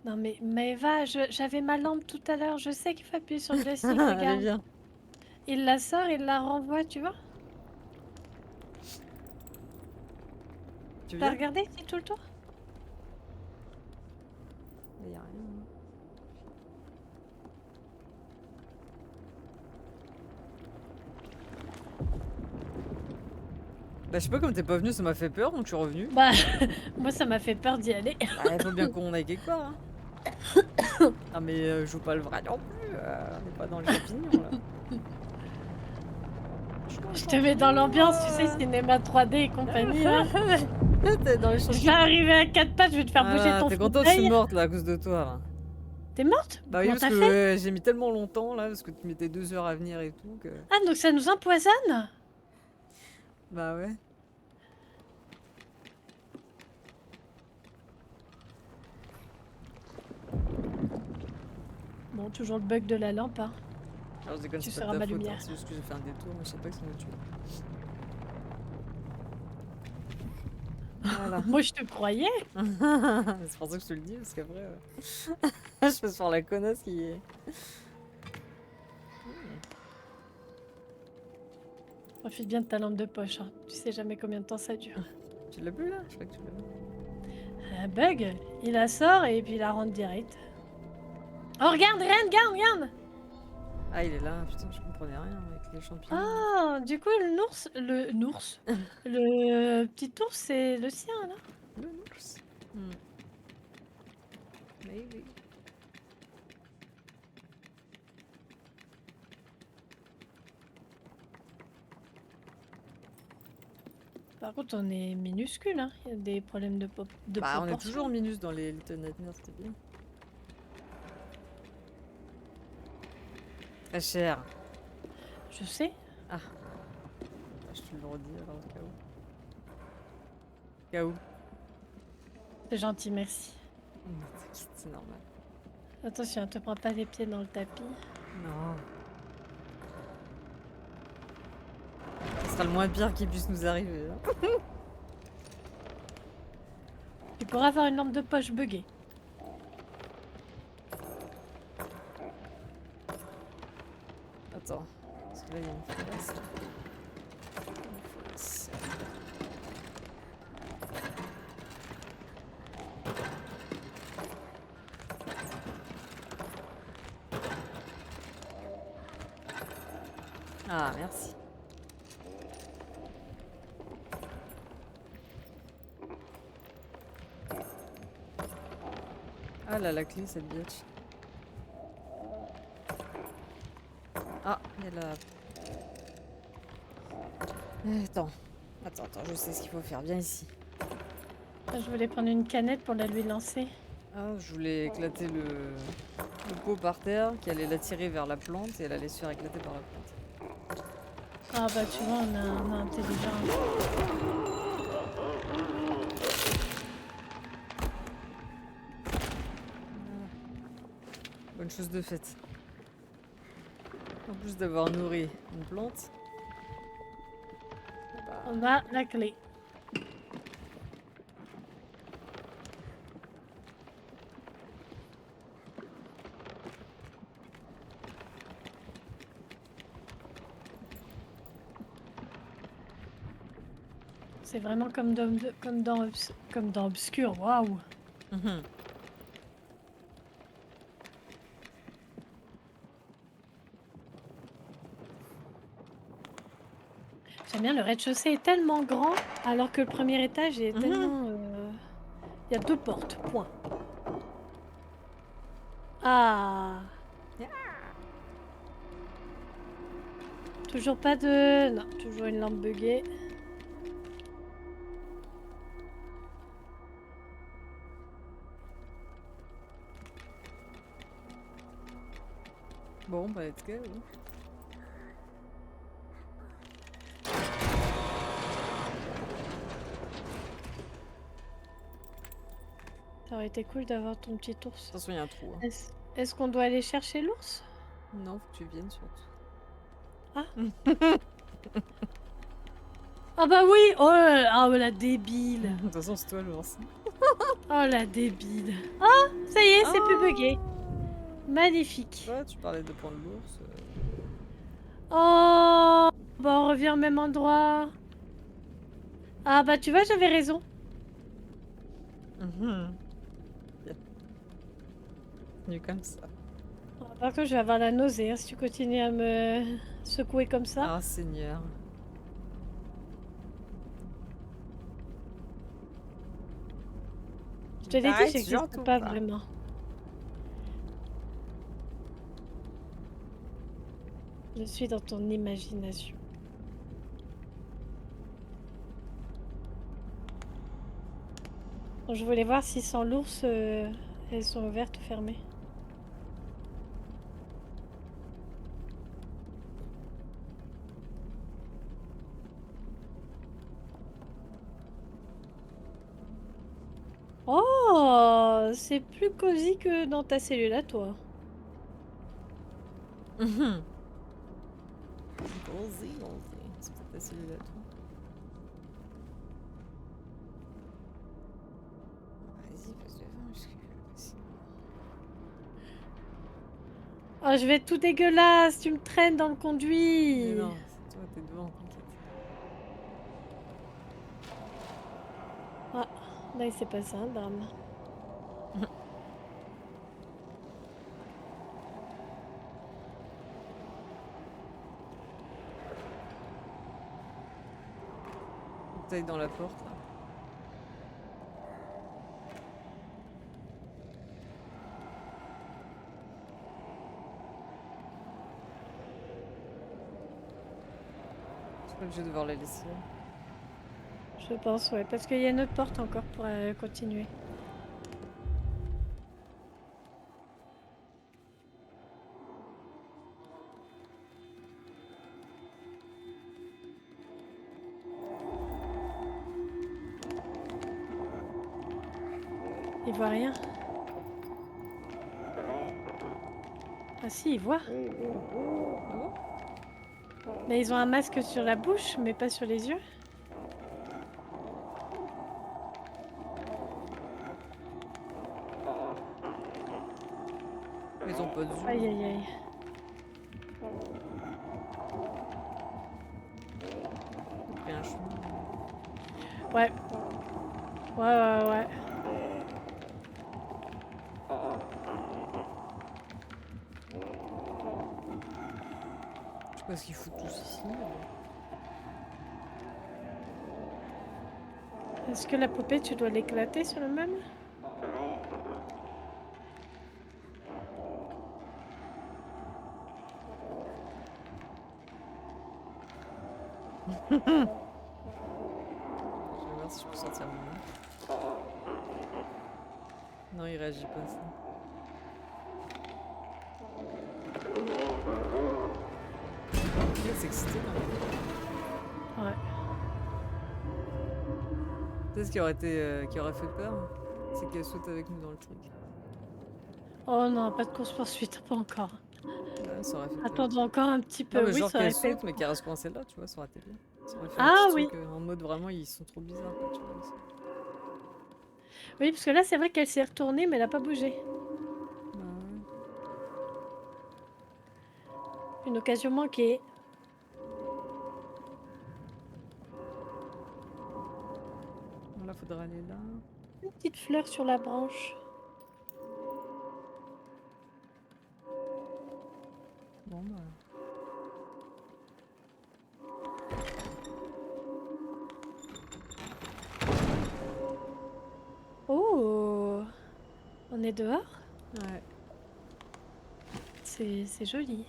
Non mais Maëva, j'avais ma lampe tout à l'heure. Je sais qu'il faut appuyer sur le joystick, Allez, regarde. viens. Il la sort, il la renvoie, tu vois? Tu T'as viens? regardé, c'est tout le tour? Mais y a rien, hein. Bah je sais pas, comme t'es pas venu, ça m'a fait peur, donc je suis revenu. Bah, moi ça m'a fait peur d'y aller. Bah, il faut bien qu'on aille quelque part, hein. Ah mais je joue pas le vrai non plus, on n'est pas dans les champignons là. Je suis dans les Je te mets dans l'ambiance, tu sais, champignons. cinéma 3D et compagnie, là. T'es dans les Je vais champignons. arriver à 4 pattes, je vais te faire bouger Voilà, ton t'es content que je suis fauteuil. morte là à cause de toi là. T'es morte? Bah oui, Comment parce t'as que fait? j'ai mis tellement longtemps là, parce que tu mettais 2 heures à venir et tout que... Ah, donc ça nous empoisonne? Bah ouais. Bon, toujours le bug de la lampe, hein. Alors je déconne, Tu c'est pas seras de ma ta faute, hein. lumière. C'est juste que j'ai fait un détour, mais je sais pas que ça me tue. Voilà. Moi, je te croyais. C'est pour ça que je te le dis, parce qu'après... je peux se faire la connasse qui est... Profite bien de ta lampe de poche, hein. Tu sais jamais combien de temps ça dure. Tu l'as plus là? Je crois que tu l'as plus. Un bug, il la sort et puis il la rentre direct. Oh, regarde, regarde! Ah, il est là, putain, je comprenais rien avec les champignons. Ah, du coup, le nours, le petit ours, c'est le sien, là. Le ours. Hmm. Mais oui. Par contre, on est minuscule, hein. Il y a des problèmes de, de Bah, on est proportion. toujours minus dans les Little Nightmares, c'était bien. Très cher. Je sais. Ah. Je te le redis alors, au cas où. Au cas où. C'est gentil, merci. T'inquiète, c'est normal. Attention, te prends pas les pieds dans le tapis. Non. Ce sera le moins pire qui puisse nous arriver. Hein. Tu pourras avoir une lampe de poche buggée. Attends. Parce que là, il y a une falaise. Une falaise. Ah, merci. Ah là, la clé, cette bitch. Ah, il y a la... Attends, je sais ce qu'il faut faire. Viens ici. Je voulais prendre une canette pour la lui lancer. Ah, je voulais éclater le pot par terre, qui allait l'attirer vers la plante, et elle allait se faire éclater par la plante. Ah bah tu vois, on a intelligent. Bonne chose de faite. En plus d'avoir nourri une plante. Bah, On a la clé. C'est vraiment comme dans Obscure, waouh! mhm. J'aime bien, le rez-de-chaussée est tellement grand, alors que le premier étage est tellement... Il y a 2 portes, point. Ah! Toujours pas de... Non, toujours une lampe buggée. Bon, bah, let's go. Ça aurait été cool d'avoir ton petit ours. Attention, il y a un trou. Hein. Est-ce qu'on doit aller chercher l'ours? Non, faut que tu viennes surtout. Ah. Ah bah oui! Oh, oh la débile! De toute façon, c'est toi l'ours. Oh la débile! Oh! Ça y est, c'est plus bugué. Ah Magnifique. Ouais, tu parlais de prendre l'ours. Oh! Bah on revient au même endroit. Ah bah tu vois, j'avais raison. Bien. Venu comme ça. Oh, par contre, je vais avoir la nausée hein, si tu continues à me secouer comme ça. Ah, Seigneur. Je te l'ai dit, T'arrêtes j'existe surtout pas vraiment. Je suis dans ton imagination. Bon, je voulais voir si sans l'ours, elles sont ouvertes ou fermées. Oh, c'est plus cosy que dans ta cellule à toi. Gosy, gosy. C'est peut-être ta cellule à toi. Vas-y, passe devant parce que... Oh, je vais être tout dégueulasse, tu me traînes dans le Mais conduit. non, c'est toi, t'es devant, t'inquiète. Ah, là il s'est passé un drame. Faut que t'ailles dans la porte, là. Je crois que je vais devoir la laisser. Je pense, ouais, parce qu'il y a une autre porte encore pour continuer. Il voit rien. Ah si, il voit. Ah bon? Mais ils ont un masque sur la bouche, mais pas sur les yeux. Ils ont pas de zoom. Aïe aïe aïe. Ils ont pris un chemin. Ouais. Ouais. Je sais pas ce qu'ils foutent tous ici. Est-ce que la poupée, tu dois l'éclater sur le même? Je vais voir si je peux sortir mon main. Non, il réagit pas à ça. Il s'est excité quand même. Ouais. Peut-être ce qui aurait été, qui aurait fait peur, c'est qu'elle saute avec nous dans le truc. Oh non, pas de course-poursuite, pas encore. Ouais, ça aurait fait peur. Attendons encore un petit peu. Non, mais Oui, genre ça aurait qu'elle fait... saute, mais qu'elle reste coincée là, tu vois, ça aurait été bien. Ça aurait fait Ah un petit oui. truc en mode vraiment, ils sont trop bizarres, quoi, tu vois. Oui, parce que là, c'est vrai qu'elle s'est retournée, mais elle a pas bougé. Bah ouais. Une occasion manquée. Bon, là, faudra aller là. Une petite fleur sur la branche. Bon, bah. On est dehors. Ouais. C'est joli.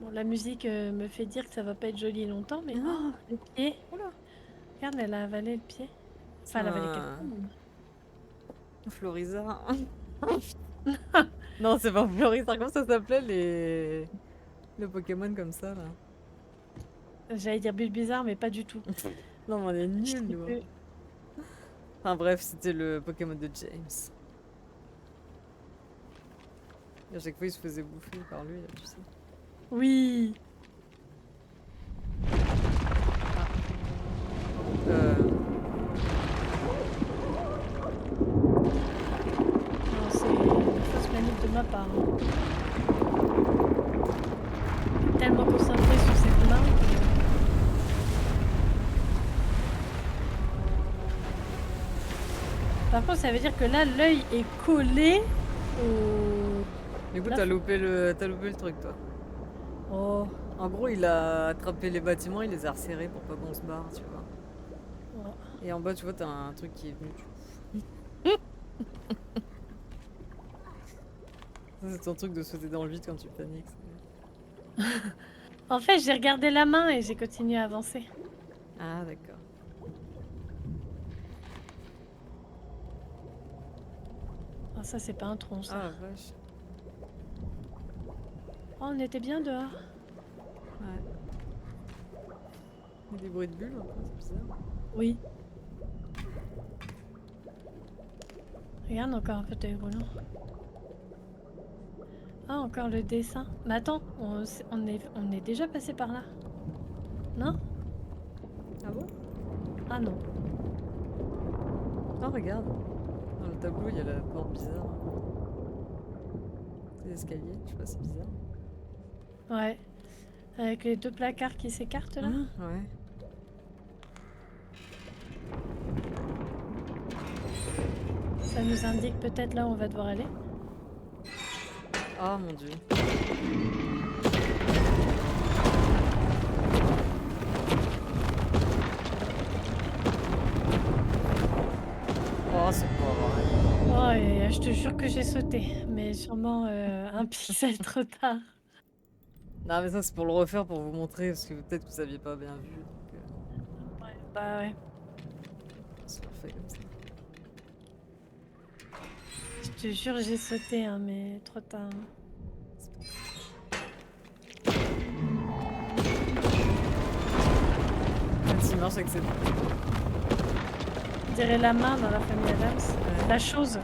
Bon, la musique me fait dire que ça va pas être joli longtemps, mais oh, Ah, le pied. oula. Regarde, elle a avalé le pied. C'est Enfin, elle a avalé quelqu'un. un Florizard. Non, c'est pas un Florizard. Comment ça s'appelait le Pokémon comme ça là? J'allais dire Bulbizarre, mais pas du tout. Non, mais on est Je nuls, sais nous. plus. Enfin bref, c'était le Pokémon de James. Et à chaque fois, il se faisait bouffer par lui, là, tu sais. Oui. Euh, Non, c'est une fausse manip de ma part. Hein. Tellement concentré sur cette main Par contre, ça veut dire que là, l'œil est collé au... Du coup, Là, t'as faut- loupé t'as loupé le truc, toi. Oh. En gros, il a attrapé les bâtiments, il les a resserrés pour pas qu'on se barre, tu vois. Oh. Et en bas, tu vois, t'as un truc qui est venu. Ça, c'est ton truc de sauter dans le vide quand tu paniques. En fait, j'ai regardé la main et j'ai continué à avancer. Ah, d'accord. Ah, ça, c'est pas un tronc, ça. Ah, la vache. Oh, on était bien dehors. Ouais. Il y a des bruits de bulles, un peu, c'est bizarre. Oui. Regarde, encore un fauteuil roulant. Ah, encore le dessin. Mais attends, on est déjà passé par là. Non? Ah bon? Ah non. Ah, regarde. Dans le tableau, il y a la porte bizarre. Les escaliers, je sais pas, c'est bizarre. Ouais. Avec les deux placards qui s'écartent là. Ouais. Ça nous indique peut-être là où on va devoir aller. Ah, mon dieu. Oh, c'est pas vrai. Oh, et je te jure que j'ai sauté. Mais sûrement un pixel trop tard. Non, mais ça, c'est pour le refaire, pour vous montrer, parce que peut-être que vous aviez pas bien vu. Donc, Ouais, bah ouais. on se le refait comme ça. Je te jure, j'ai sauté, hein, mais trop tard. Hein. Quand il marche avec ses... On dirait la main dans la famille Adams. Ouais. La chose.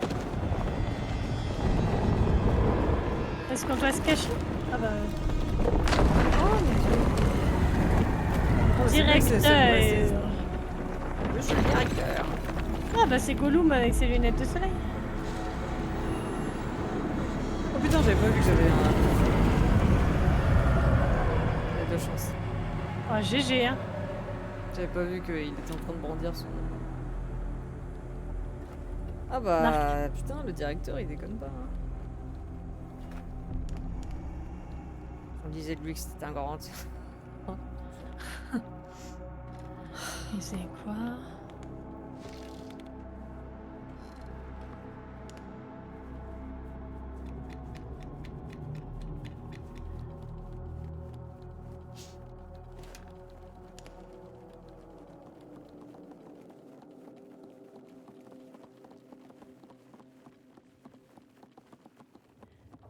Est-ce qu'on doit se cacher? Ah bah. Oh, mon dieu. Oh, c'est vrai que c'est- Directeur. Je suis le directeur. Ah bah c'est Gollum avec ses lunettes de soleil. Oh putain, j'avais pas vu que j'avais un... Il y a de la chance. Ah GG hein. J'avais pas vu qu'il était en train de brandir son... Ah bah, putain, le directeur, il déconne pas. Hein. On disait de lui que c'était un grand... Et c'est quoi?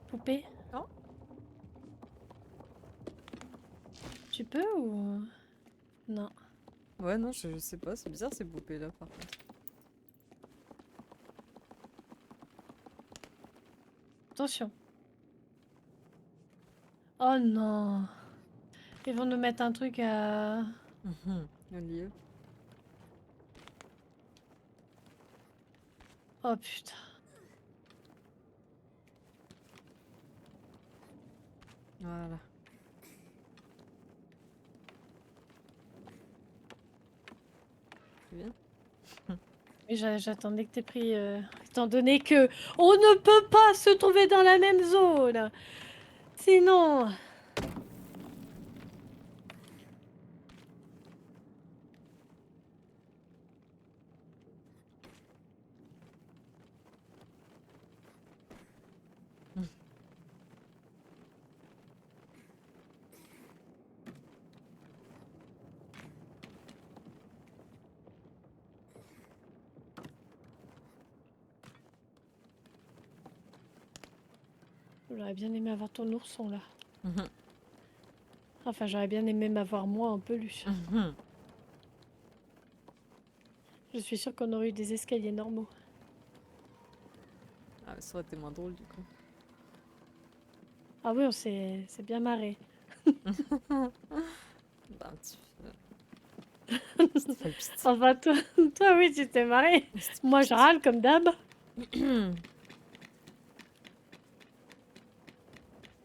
Poupée? Oh. Tu peux ou... Non. Ouais, non, je sais pas, c'est bizarre ces poupées là par contre. Attention. Oh non. Ils vont nous mettre un truc à... Au lieu. Oh putain. Voilà. C'est bien. Et j'attendais que t'aies pris... Étant donné que on ne peut pas se trouver dans la même zone. Sinon... J'aurais bien aimé avoir ton ourson là. Mhm. Enfin, j'aurais bien aimé m'avoir moi en peluche. Mhm. Je suis sûre qu'on aurait eu des escaliers normaux. Ah, mais ça aurait été moins drôle du coup. Ah oui, on s'est bien marré. Bah, un petit C'était pas le piste. Enfin, toi, toi oui, tu t'es marré. C'était Moi, je râle comme d'hab. pas-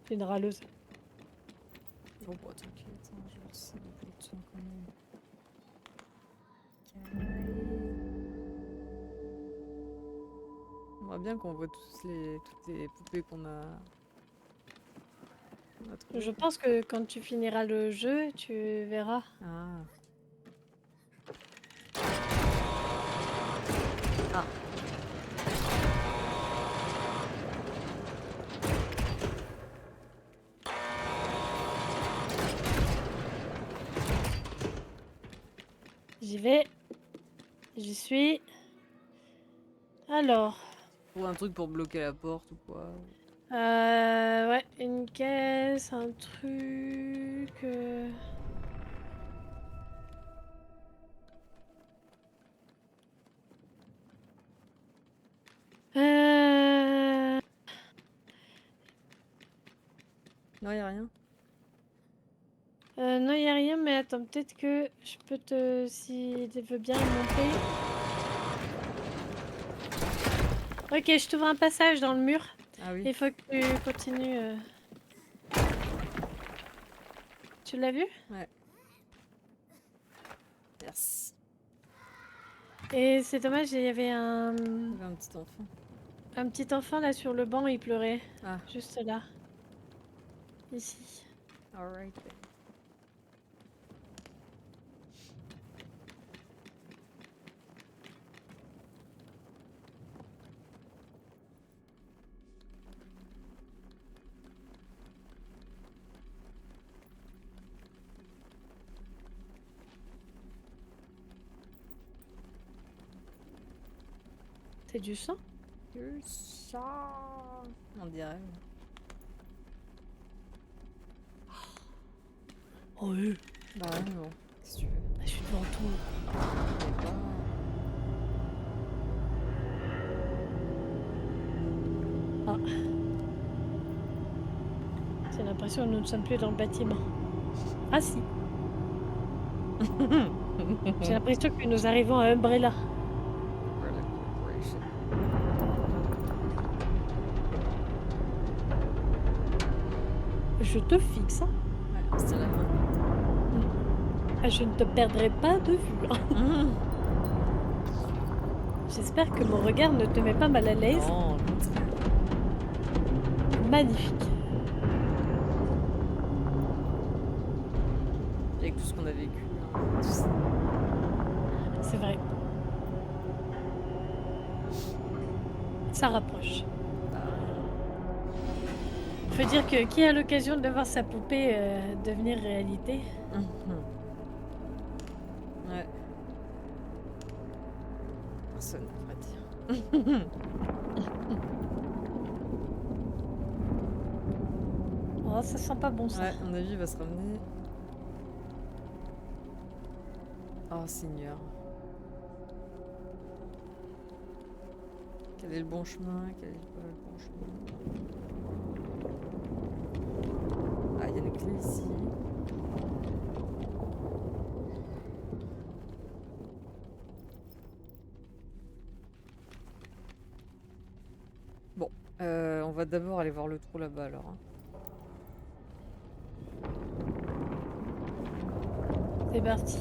C'est une râleuse. Bon, bah, t'inquiète, hein, je le sais depuis le temps quand même. On voit bien qu'on voit toutes les poupées qu'on a trouvées. Je pense que quand tu finiras le jeu, tu verras. Ah. Ah. J'y vais. J'y suis. Alors. Ou un truc pour bloquer la porte ou quoi. Ouais, une caisse, un truc. Euh... Non, y a rien. non, y a rien, mais attends, peut-être que je peux te. Si tu veux bien monter. Ok, je t'ouvre un passage dans le mur. Ah oui. Il faut que tu continues. Tu l'as vu? Ouais. Merci. Et c'est dommage, il y avait Il y avait un petit enfant. un petit enfant là sur le banc, il pleurait. Ah. Juste là. Ici. Alright. C'est du sang? Que ça. On dirait. Oh oui. Bah ouais, mais bon. Qu'est-ce que tu veux? Je suis devant tout. Mais pas- J'ai l'impression que nous ne sommes plus dans le bâtiment. Ah si. J'ai l'impression que nous arrivons à Umbrella. Umbrella Corporation. Je te fixe. Hein. Ouais, c'est la main. Ah, je ne te perdrai pas de vue. Hein. J'espère que mon regard ne te met pas mal à l'aise. Non, au contraire. Magnifique. Avec tout ce qu'on a vécu. Tout ça. C'est vrai. Ça rapproche. Bah, Faut dire que qui a l'occasion de voir sa poupée devenir réalité? ouais. Personne à vrai dire. Oh, ça sent pas bon ça. Ouais, à mon avis, il va se ramener. Oh Seigneur. Quel est le bon chemin? Quel est pas le bon chemin? Ah, il y a une clé ici. Bon, on va d'abord aller voir le trou là-bas alors. Hein. C'est parti.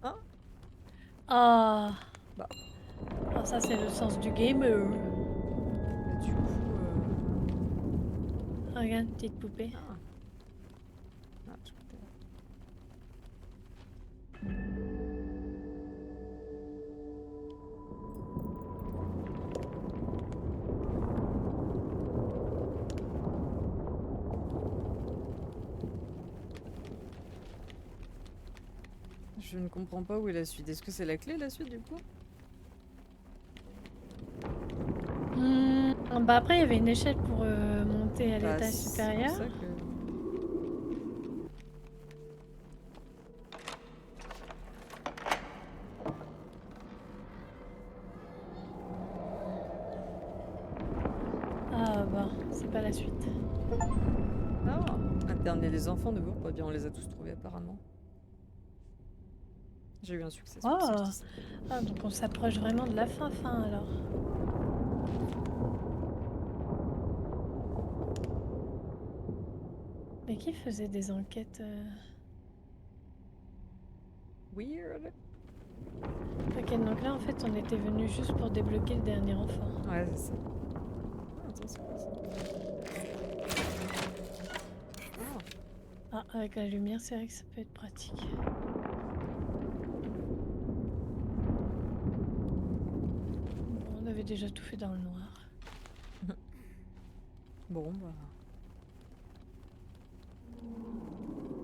Hein? Ah. Bah. Oh, ça c'est le sens du gamer. Et du coup. Regarde, petite poupée. Ah. Ah, je comprends. Je ne comprends pas où est la suite. Est-ce que c'est la clé, la suite, du coup? Bah après, il y avait une échelle pour monter à Bah, l'étage c'est pour supérieur. ça que... Ah bah, c'est pas la suite. Ah, interner les enfants de vous, pas bien, on les a tous trouvés apparemment. J'ai eu un succès, c'est pour ça que je dis ça. Ah, donc on s'approche vraiment de la fin alors. Mais qui faisait des enquêtes Weird. Ok, donc là en fait on était venu juste pour débloquer le dernier enfant. Ouais, c'est ça. Ah, attends, c'est quoi ça? Ah, avec la lumière, c'est vrai que ça peut être pratique. Bon, on avait déjà tout fait dans le noir. Bon, bah...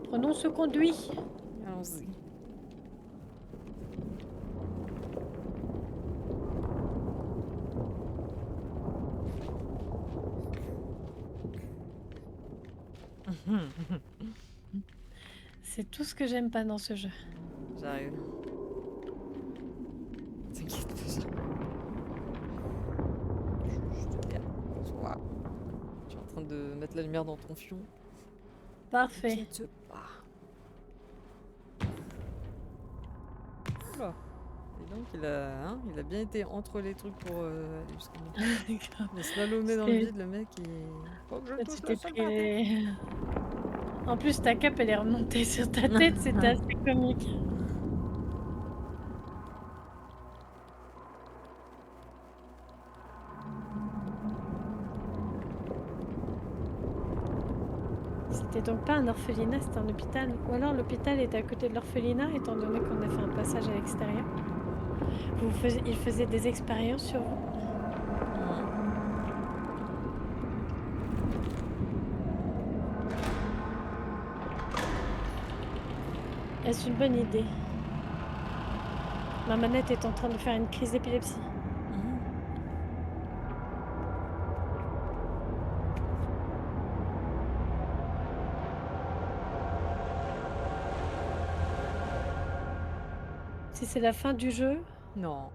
Prenons ce conduit. Allons-y. C'est tout ce que j'aime pas dans ce jeu. J'arrive. T'inquiète pas, ça. Juste bien. Soit. Je suis en train de mettre la lumière dans ton fion. Parfait. T'inquiète pas. Oula. Et donc il a bien été entre les trucs pour aller jusqu'à moi. Il a slalomé dans le vide, le mec, il... Faut que je touche le sol par terre. En plus, ta cape, elle est remontée sur ta tête, c'était assez comique. C'était donc pas un orphelinat, c'était un hôpital. Ou alors l'hôpital était à côté de l'orphelinat, étant donné qu'on a fait un passage à l'extérieur. Il faisait des expériences sur vous. Est-ce une bonne idée? Ma manette est en train de faire une crise d'épilepsie. Si c'est la fin du jeu, Non.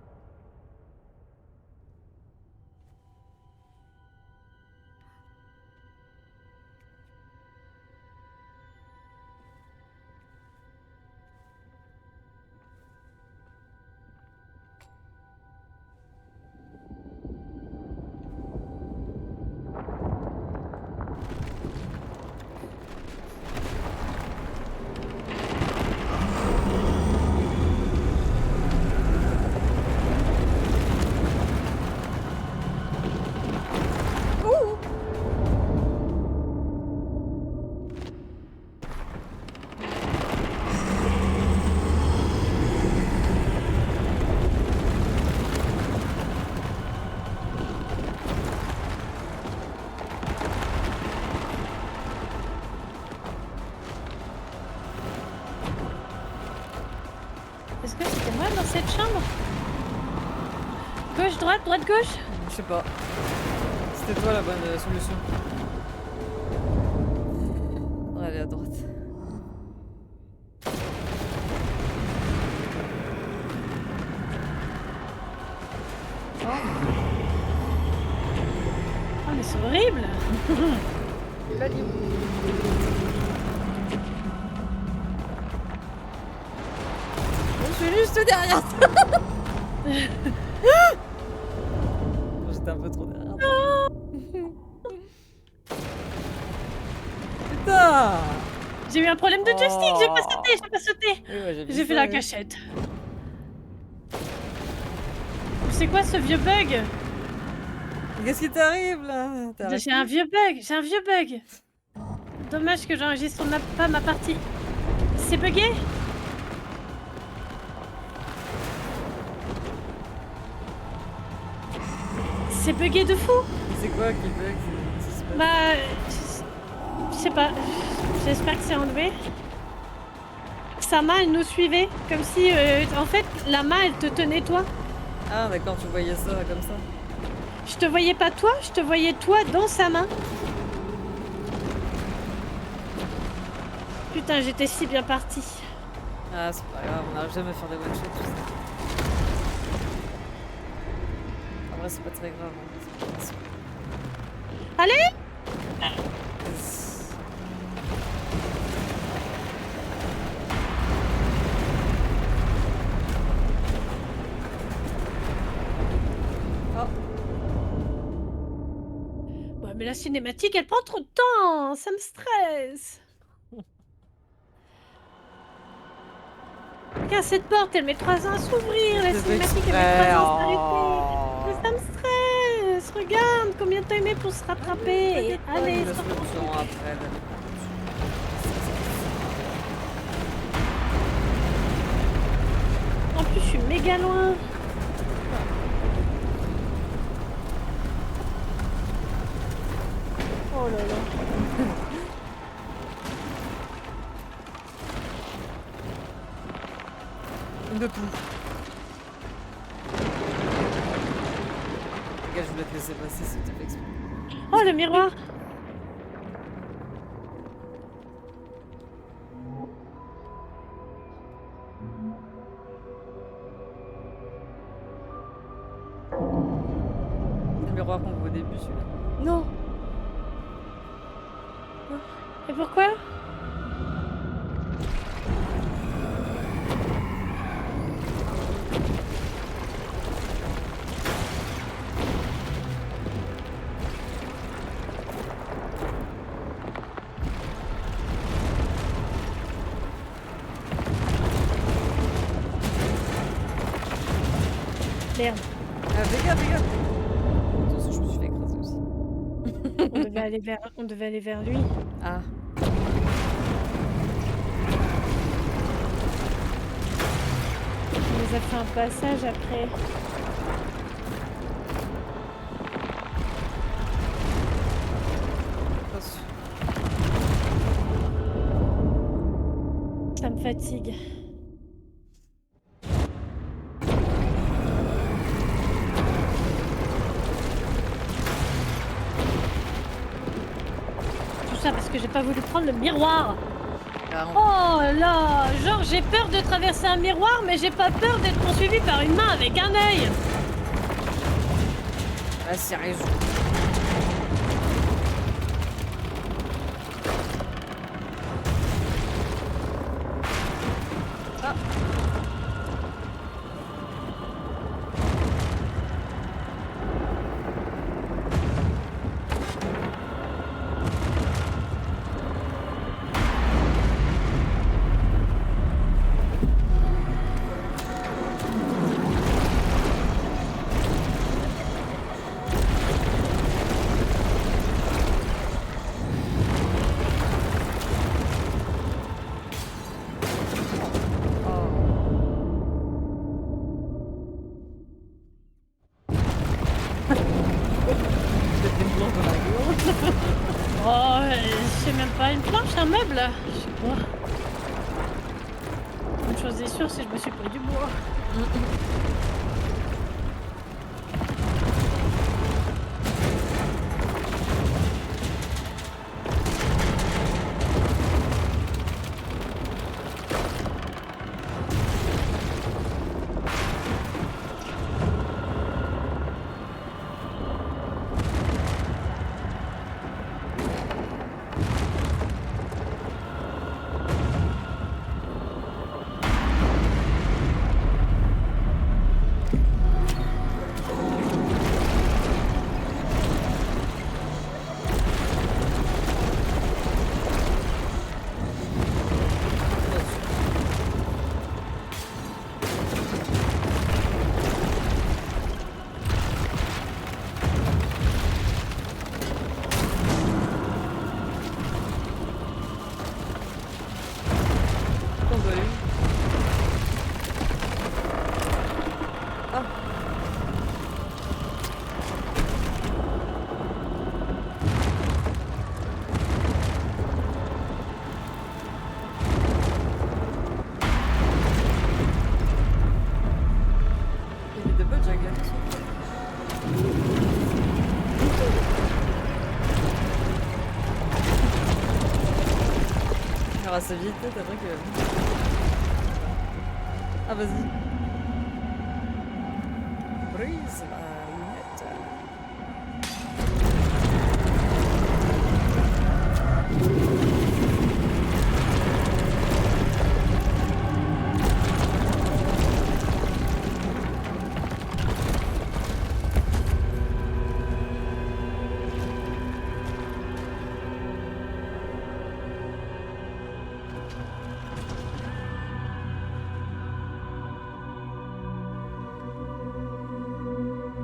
est-ce que c'était moi dans cette chambre? Gauche, droite, droite, gauche? Je sais pas. C'était toi la bonne solution. On va aller à droite. Oh mais c'est horrible. Je suis juste derrière toi. J'étais un peu trop derrière toi. Putain. J'ai eu un problème de joystick, j'ai pas sauté, j'ai pas sauté. Oui, ouais, J'ai fait la cachette. C'est quoi ce vieux bug? Qu'est-ce qui t'arrive là? J'ai un vieux bug, Dommage que j'enregistre pas ma partie. C'est bugué? C'est bugué de fou. C'est quoi qui bug? Bah... Je sais pas. J'espère que c'est enlevé. sa main, elle nous suivait. Comme si, en fait, la main, elle te tenait toi. Ah d'accord, tu voyais ça comme ça. Je te voyais pas toi, je te voyais toi dans sa main. Putain, j'étais si bien partie. Ah c'est pas grave, on n'arrive jamais à faire des one-shots, tu sais. En vrai c'est pas très grave. Hein. Allez! Oh. Ouais, mais la cinématique, elle prend trop de temps, ça me stresse. Regarde cette porte, elle met 3 ans à s'ouvrir, la Je fais cinématique, elle met 3 exprès. ans à s'arrêter. Mais Oh. ça me stresse. Regarde combien de temps il met pour se rattraper. Et T'inquiète pas, il allez, me laisse sors le ton temps truc. après. En plus, je suis méga loin. Oh là là. De tout. Les gars, je voulais te laisser passer, c'était fait exprès. Oh, le miroir. C'est le miroir qu'on voit au début, celui-là. Non. Et pourquoi? Merde. Ah, fais gaffe, fais gaffe. Attention, je me suis fait écraser aussi. On devait aller vers lui. Ah. Il nous a fait un passage après. Attention. Ça me fatigue. Tout ça parce que j'ai pas voulu prendre le miroir. Ah, Oh là! Genre j'ai peur de traverser un miroir, mais j'ai pas peur d'être poursuivi par une main avec un œil! ah, sérieux. Ah. Oh, c'est même pas une planche, un meuble! Je sais pas. Une chose est sûre, c'est que je me suis pris du bois. faire assez vite, t'as vrai que... Ah, vas-y. Brise la lunette.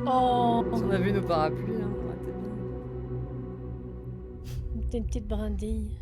Oh, Si on avait nos parapluies, hein, on aurait été bien. t'es une petite brindille.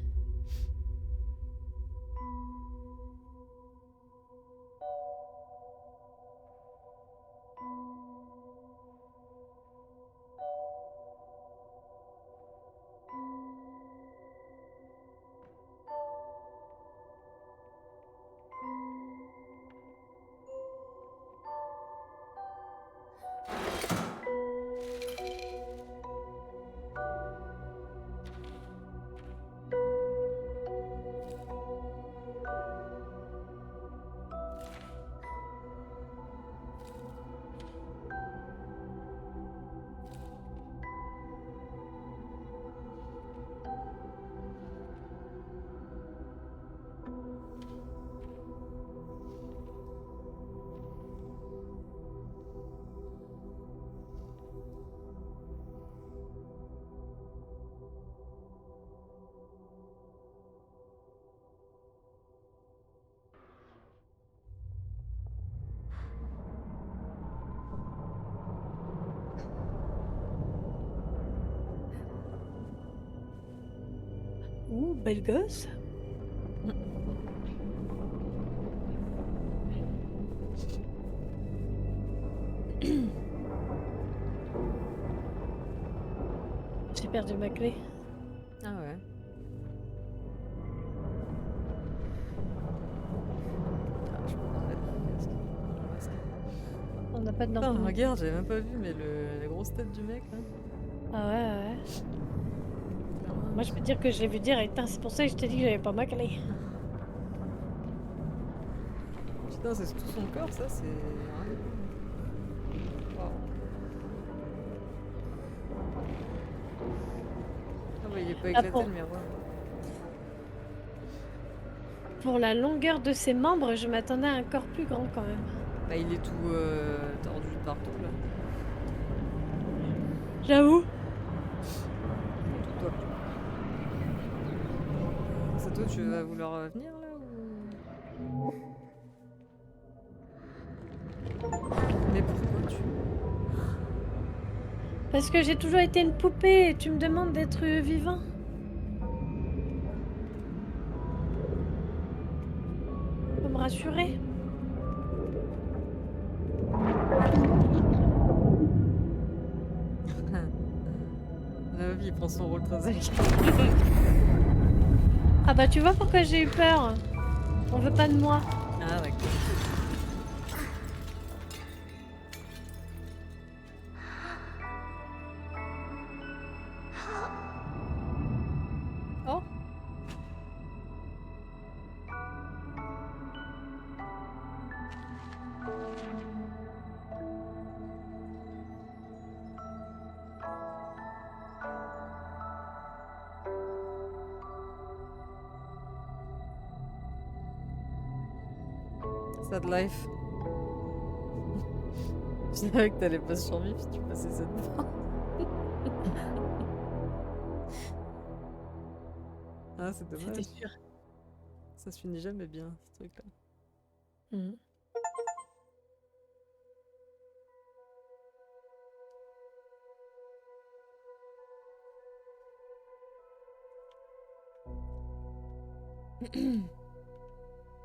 Ouh, belle gosse. J'ai perdu ma clé. Ah ouais. Ah, je peux pas me mettre mon masque. On n'a pas de Putain, lampe. regarde, j'avais même pas vu, mais la grosse tête du mec, là. Ah ouais, ouais. Clairement. Moi, je peux dire que j'ai vu direct. Hein. C'est pour ça que je t'ai dit que j'avais pas ma clé. Putain, c'est tout son corps, ça, c'est... rien à voir. Wow. Ah bah, il est pas éclaté, pour- le miroir. Pour la longueur de ses membres, je m'attendais à un corps plus grand quand même. Bah, il est tout tordu de partout, là. J'avoue. Tout top. C'est toi, tu vas vouloir venir, là, ou... Mais pourquoi tu... Parce que j'ai toujours été une poupée et tu me demandes d'être vivant. Faut me rassurer. La vie, il prend son rôle très sérieux. Ah bah tu vois pourquoi j'ai eu peur. On veut pas de moi. Ah, d'accord. Oh! Sad life. Je savais que t'allais pas survivre si tu passais cette fois. Ah, c'est dommage. C'était sûr. Ça se finit jamais bien, ce truc-là. Mhm.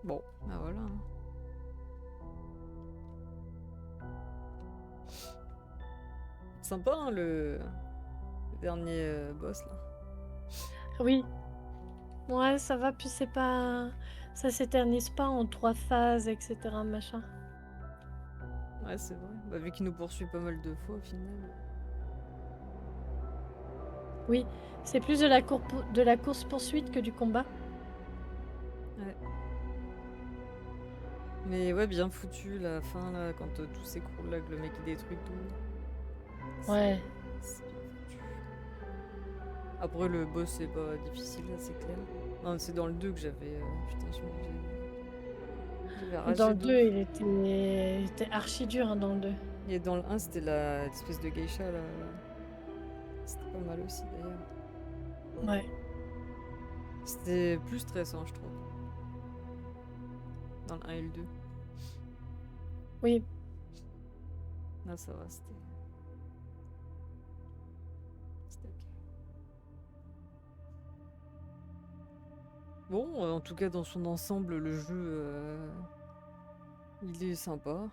Bon, bah voilà. Hein. Sympa, hein, le dernier boss, là. Oui. Ouais, ça va, puis c'est pas... Ça s'éternise pas en 3 phases, etc. machin. Ouais, c'est vrai. Bah, vu qu'il nous poursuit pas mal de fois, au final. Oui, c'est plus de la course-poursuite que du combat. Ouais. Mais ouais, bien foutu la fin là, quand tout s'écroule là, que le mec il détruit tout. Ouais. C'est bien foutu. Après, le boss c'est pas difficile, là, c'est clair. Non, c'est dans le 2 que j'avais. Putain, j'avais Dans ragé le de 2, ouf. il était archi dur hein, dans le 2. Et dans le 1, c'était l'espèce de geisha là. C'était pas mal aussi d'ailleurs. Ouais. C'était plus stressant, je trouve. Dans le 1 et le 2. Oui. Là, ça va, c'était ok. Bon, en tout cas, dans son ensemble, le jeu, il est sympa.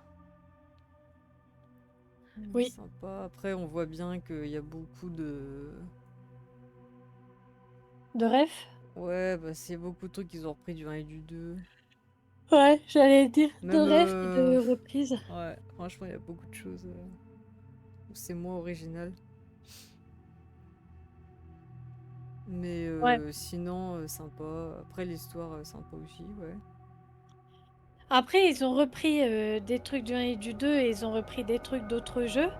Il est Oui. sympa. Après, on voit bien qu'il y a beaucoup de... De ref? Ouais, bah, c'est beaucoup de trucs qu'ils ont repris du 1 et du 2. Ouais, j'allais dire de Même... ref et de reprise. ouais, franchement, il y a beaucoup de choses où c'est moins original. Mais Ouais. sinon, sympa. Après, l'histoire, sympa aussi, ouais. Après, ils ont repris des trucs du 1 et du 2 et ils ont repris des trucs d'autres jeux.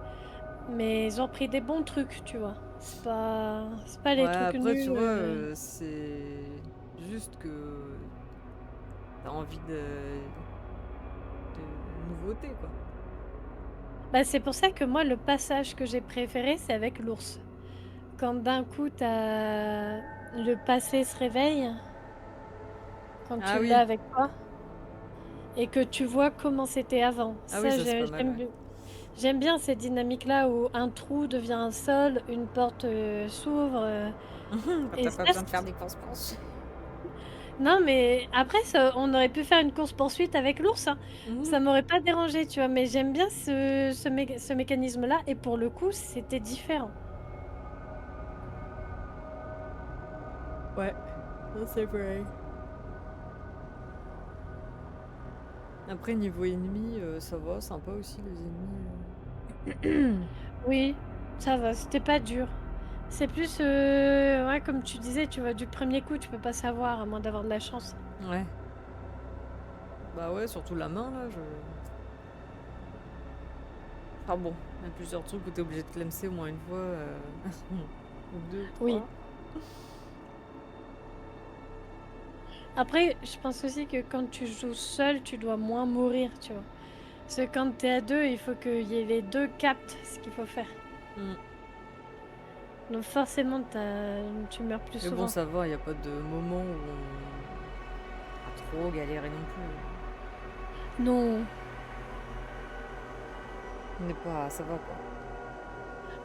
Mais ils ont pris des bons trucs, tu vois. C'est pas Ouais, les trucs après, tu nuls. vois, c'est juste que t'as envie de nouveautés, quoi. Bah, c'est pour ça que moi, le passage que j'ai préféré, c'est avec l'ours. Quand d'un coup, t'as le passé se réveille, quand Ah tu oui, l'as avec toi, et que tu vois comment c'était avant. ah oui, Ça, ça c'est pas mal, ouais. j'aime bien cette dynamique-là où un trou devient un sol, une porte s'ouvre. Quand Et t'as pas ça, besoin de faire des courses. non, mais après, on aurait pu faire une course-poursuite avec l'ours, hein. Mhm. Ça m'aurait pas dérangé, tu vois. Mais j'aime bien ce mécanisme-là. Et pour le coup, c'était différent. Ouais, ça c'est vrai. Après, niveau ennemis, ça va, sympa aussi les ennemis. Oui, ça va, c'était pas dur. C'est plus, ouais, comme tu disais, tu vois, du premier coup, tu peux pas savoir, à moins d'avoir de la chance. Ouais. Bah ouais, surtout la main là, enfin bon, il y a plusieurs trucs où t'es obligé de clemser au moins une fois, ou deux ou Oui. trois. Après, je pense aussi que quand tu joues seul, tu dois moins mourir, tu vois. Parce que quand t'es à deux, il faut qu'il y ait les deux captent ce qu'il faut faire. Mm. Donc forcément, tu meurs plus Mais bon, souvent. ça va, il a pas de moment où on a trop galéré non plus. Non. On n'est pas, ça va quoi.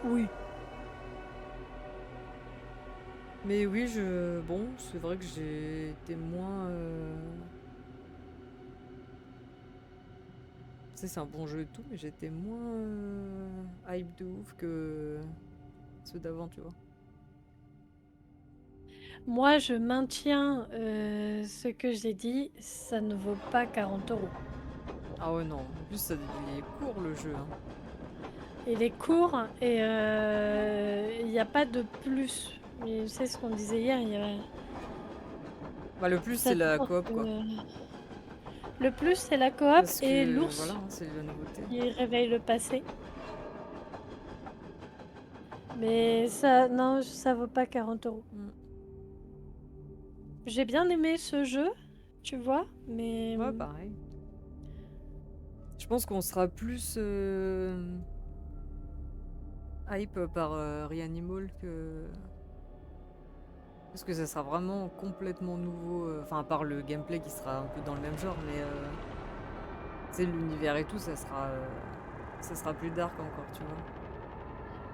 Oui. Mais oui, bon, c'est vrai que j'ai été moins. Tu sais, c'est un bon jeu et tout, mais j'étais moins hype de ouf que ceux d'avant, tu vois. Moi, je maintiens ce que j'ai dit, ça ne vaut pas 40 €. Ah ouais, non. En plus, il est court le jeu, hein. Il est court et il n'y a pas de plus. Mais c'est ce qu'on disait hier, Bah, le plus, ça c'est la t'apporte, coop, quoi. le plus, c'est la coop Parce et que, voilà, l'ours hein, c'est la nouveauté. qui réveille le passé. Mais ça, non, ça vaut pas 40 €. Mm. J'ai bien aimé ce jeu, tu vois, mais Ouais, pareil. Je pense qu'on sera plus hype par Reanimal que. Parce que ça sera vraiment complètement nouveau. Enfin, à part le gameplay qui sera un peu dans le même genre, mais tu sais, l'univers et tout, ça sera plus dark encore, tu vois.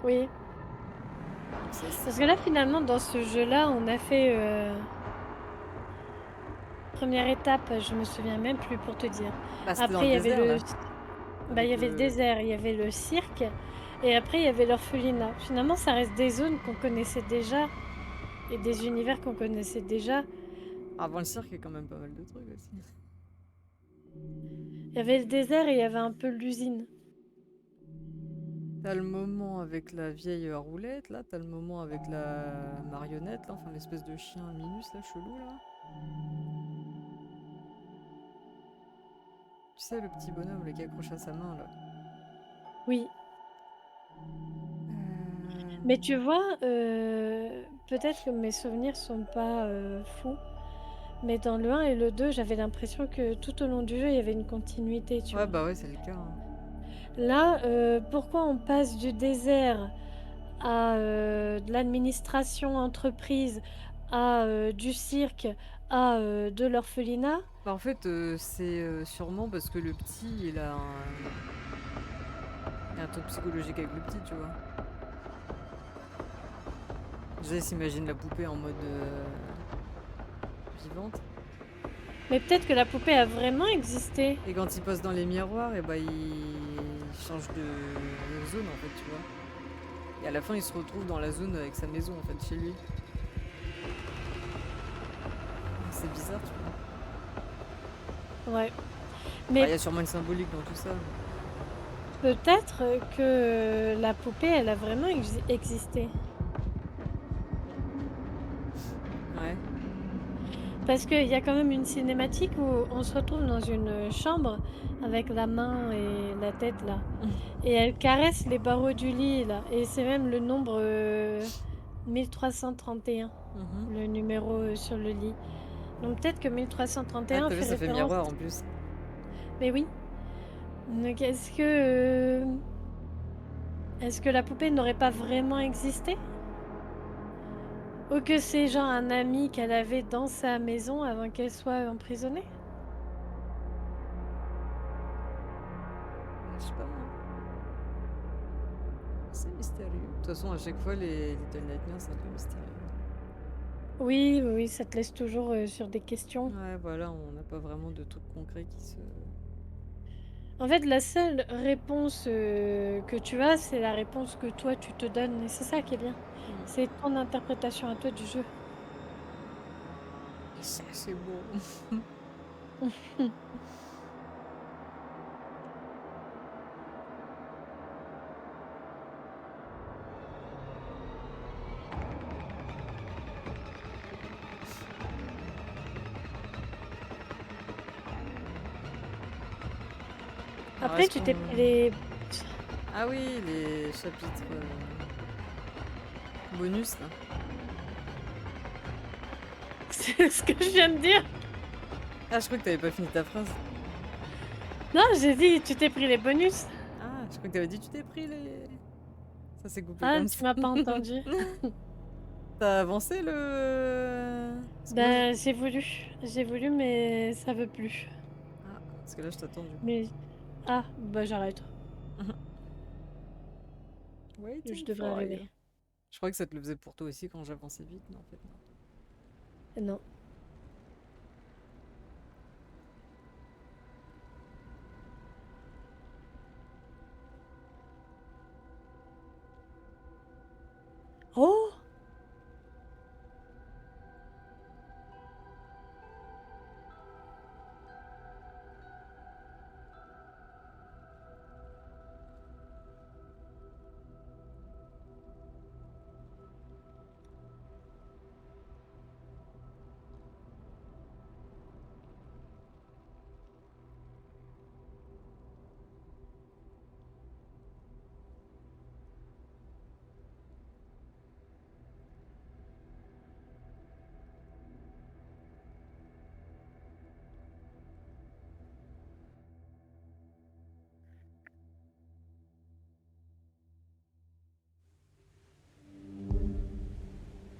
oui. Donc ça, Parce que là, finalement, dans ce jeu-là, on a fait première étape, je me souviens même plus pour te dire. bah, c'était dans Après, le il y avait désert, là. bah, il y Avec avait le le. désert, il y avait le cirque, et après, il y avait l'orphelinat. Finalement, ça reste des zones qu'on connaissait déjà, et des univers qu'on connaissait déjà. Avant le cirque, il y a quand même pas mal de trucs aussi. Il y avait le désert et il y avait un peu l'usine. T'as le moment avec la vieille roulette, là. T'as le moment avec la marionnette, là. Enfin, l'espèce de chien minus, là, chelou, là. Tu sais, le petit bonhomme là, qui accroche à sa main là. Oui. Euh, Mais tu vois, peut-être que mes souvenirs sont pas, fous, mais dans le 1 et le 2, j'avais l'impression que tout au long du jeu, il y avait une continuité, tu Ouais, vois? bah ouais, c'est le cas, hein. Là, pourquoi on passe du désert à, de l'administration entreprise, à, du cirque, à, de l'orphelinat? Bah, en fait, c'est sûrement parce que le petit, il a un truc psychologique avec le petit, tu vois. Déjà, il s'imagine la poupée en mode vivante. Mais peut-être que la poupée a vraiment existé. Et quand il passe dans les miroirs, et bah, il change de zone, en fait, tu vois. Et à la fin, il se retrouve dans la zone avec sa maison, en fait, chez lui. C'est bizarre, tu vois. Ouais. Bah, Mais il y a sûrement une symbolique dans tout ça. peut-être que la poupée, elle a vraiment existé. Ouais. Parce qu'il y a quand même une cinématique où on se retrouve dans une chambre avec la main et la tête là. Et elle caresse les barreaux du lit là. Et c'est même le nombre 1331, Mhm. le numéro sur le lit. Donc peut-être que Ah, 1331 t'as vu, fait ça fait référence. miroir en plus. Mais oui. Donc est-ce que la poupée n'aurait pas vraiment existé? Ou que c'est genre un ami qu'elle avait dans sa maison avant qu'elle soit emprisonnée? Je sais pas, moi. C'est mystérieux. De toute façon, à chaque fois, les Little Nightmares, c'est un peu mystérieux. Oui, oui, oui, ça te laisse toujours sur des questions. Ouais, voilà, on n'a pas vraiment de trucs concrets qui se... En fait, la seule réponse que tu as, c'est la réponse que toi tu te donnes. Et c'est ça qui est bien. Hmm. C'est ton interprétation à toi du jeu. Et ça, c'est beau. Alors, Après, est-ce tu t'es qu'on... pris les. Ah oui, les chapitres bonus, là. C'est ce que je viens de dire. Ah, je crois que t'avais pas fini ta phrase. Non, j'ai dit, tu t'es pris les bonus. Ah, je crois que t'avais dit tu t'es pris les... Ça s'est coupé Ah, comme tu ça. m'as pas entendu. T'as avancé le... Parce que moi, Ben, j'ai voulu, mais ça veut plus. Ah, parce que là, je t'attends du coup. Mais ah, bah j'arrête. Je Waiting devrais for arrêter. you. Je crois que ça te le faisait pour toi aussi quand j'avançais vite, mais en fait, non. Non. Oh!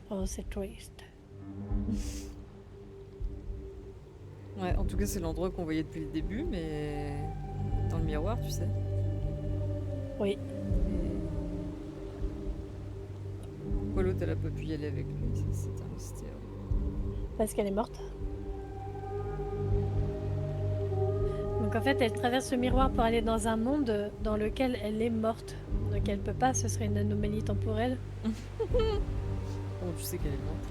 Oh, c'est triste. Ouais, en tout cas, c'est l'endroit qu'on voyait depuis le début, mais dans le miroir, tu sais. Oui. Et pourquoi l'autre, elle a pas pu y aller avec lui, ça, c'est un mystère. Parce qu'elle est morte. Donc en fait, elle traverse le miroir pour aller dans un monde dans lequel elle est morte. Donc elle peut pas, ce serait une anomalie temporelle. Bon, tu sais qu'elle est morte.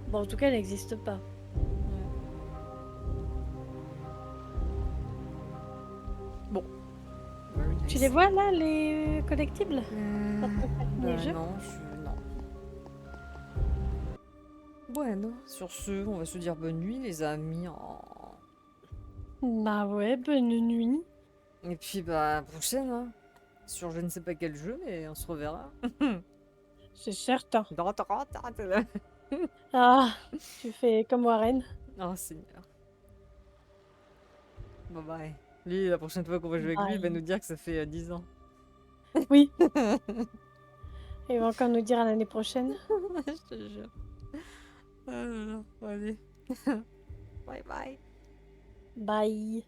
Bon, en tout cas, elle n'existe pas. Ouais. Bon. Very Tu nice. les vois là, les collectibles? Quand on termine les jeux? Non, non. Bueno, sur ce, on va se dire bonne nuit, les amis. Oh. Bah ouais, bonne nuit. Et puis bah à la prochaine, hein. Sur je ne sais pas quel jeu, mais on se reverra. C'est certain. T'es là. Ah, tu fais comme Warren. Oh Seigneur. Bye bye. Lui, la prochaine fois qu'on va jouer avec lui, il va nous Bye. dire que ça fait 10 ans. Oui, il va encore nous dire à l'année prochaine. Je te jure. Ah là là, allez. Bye bye. Bye.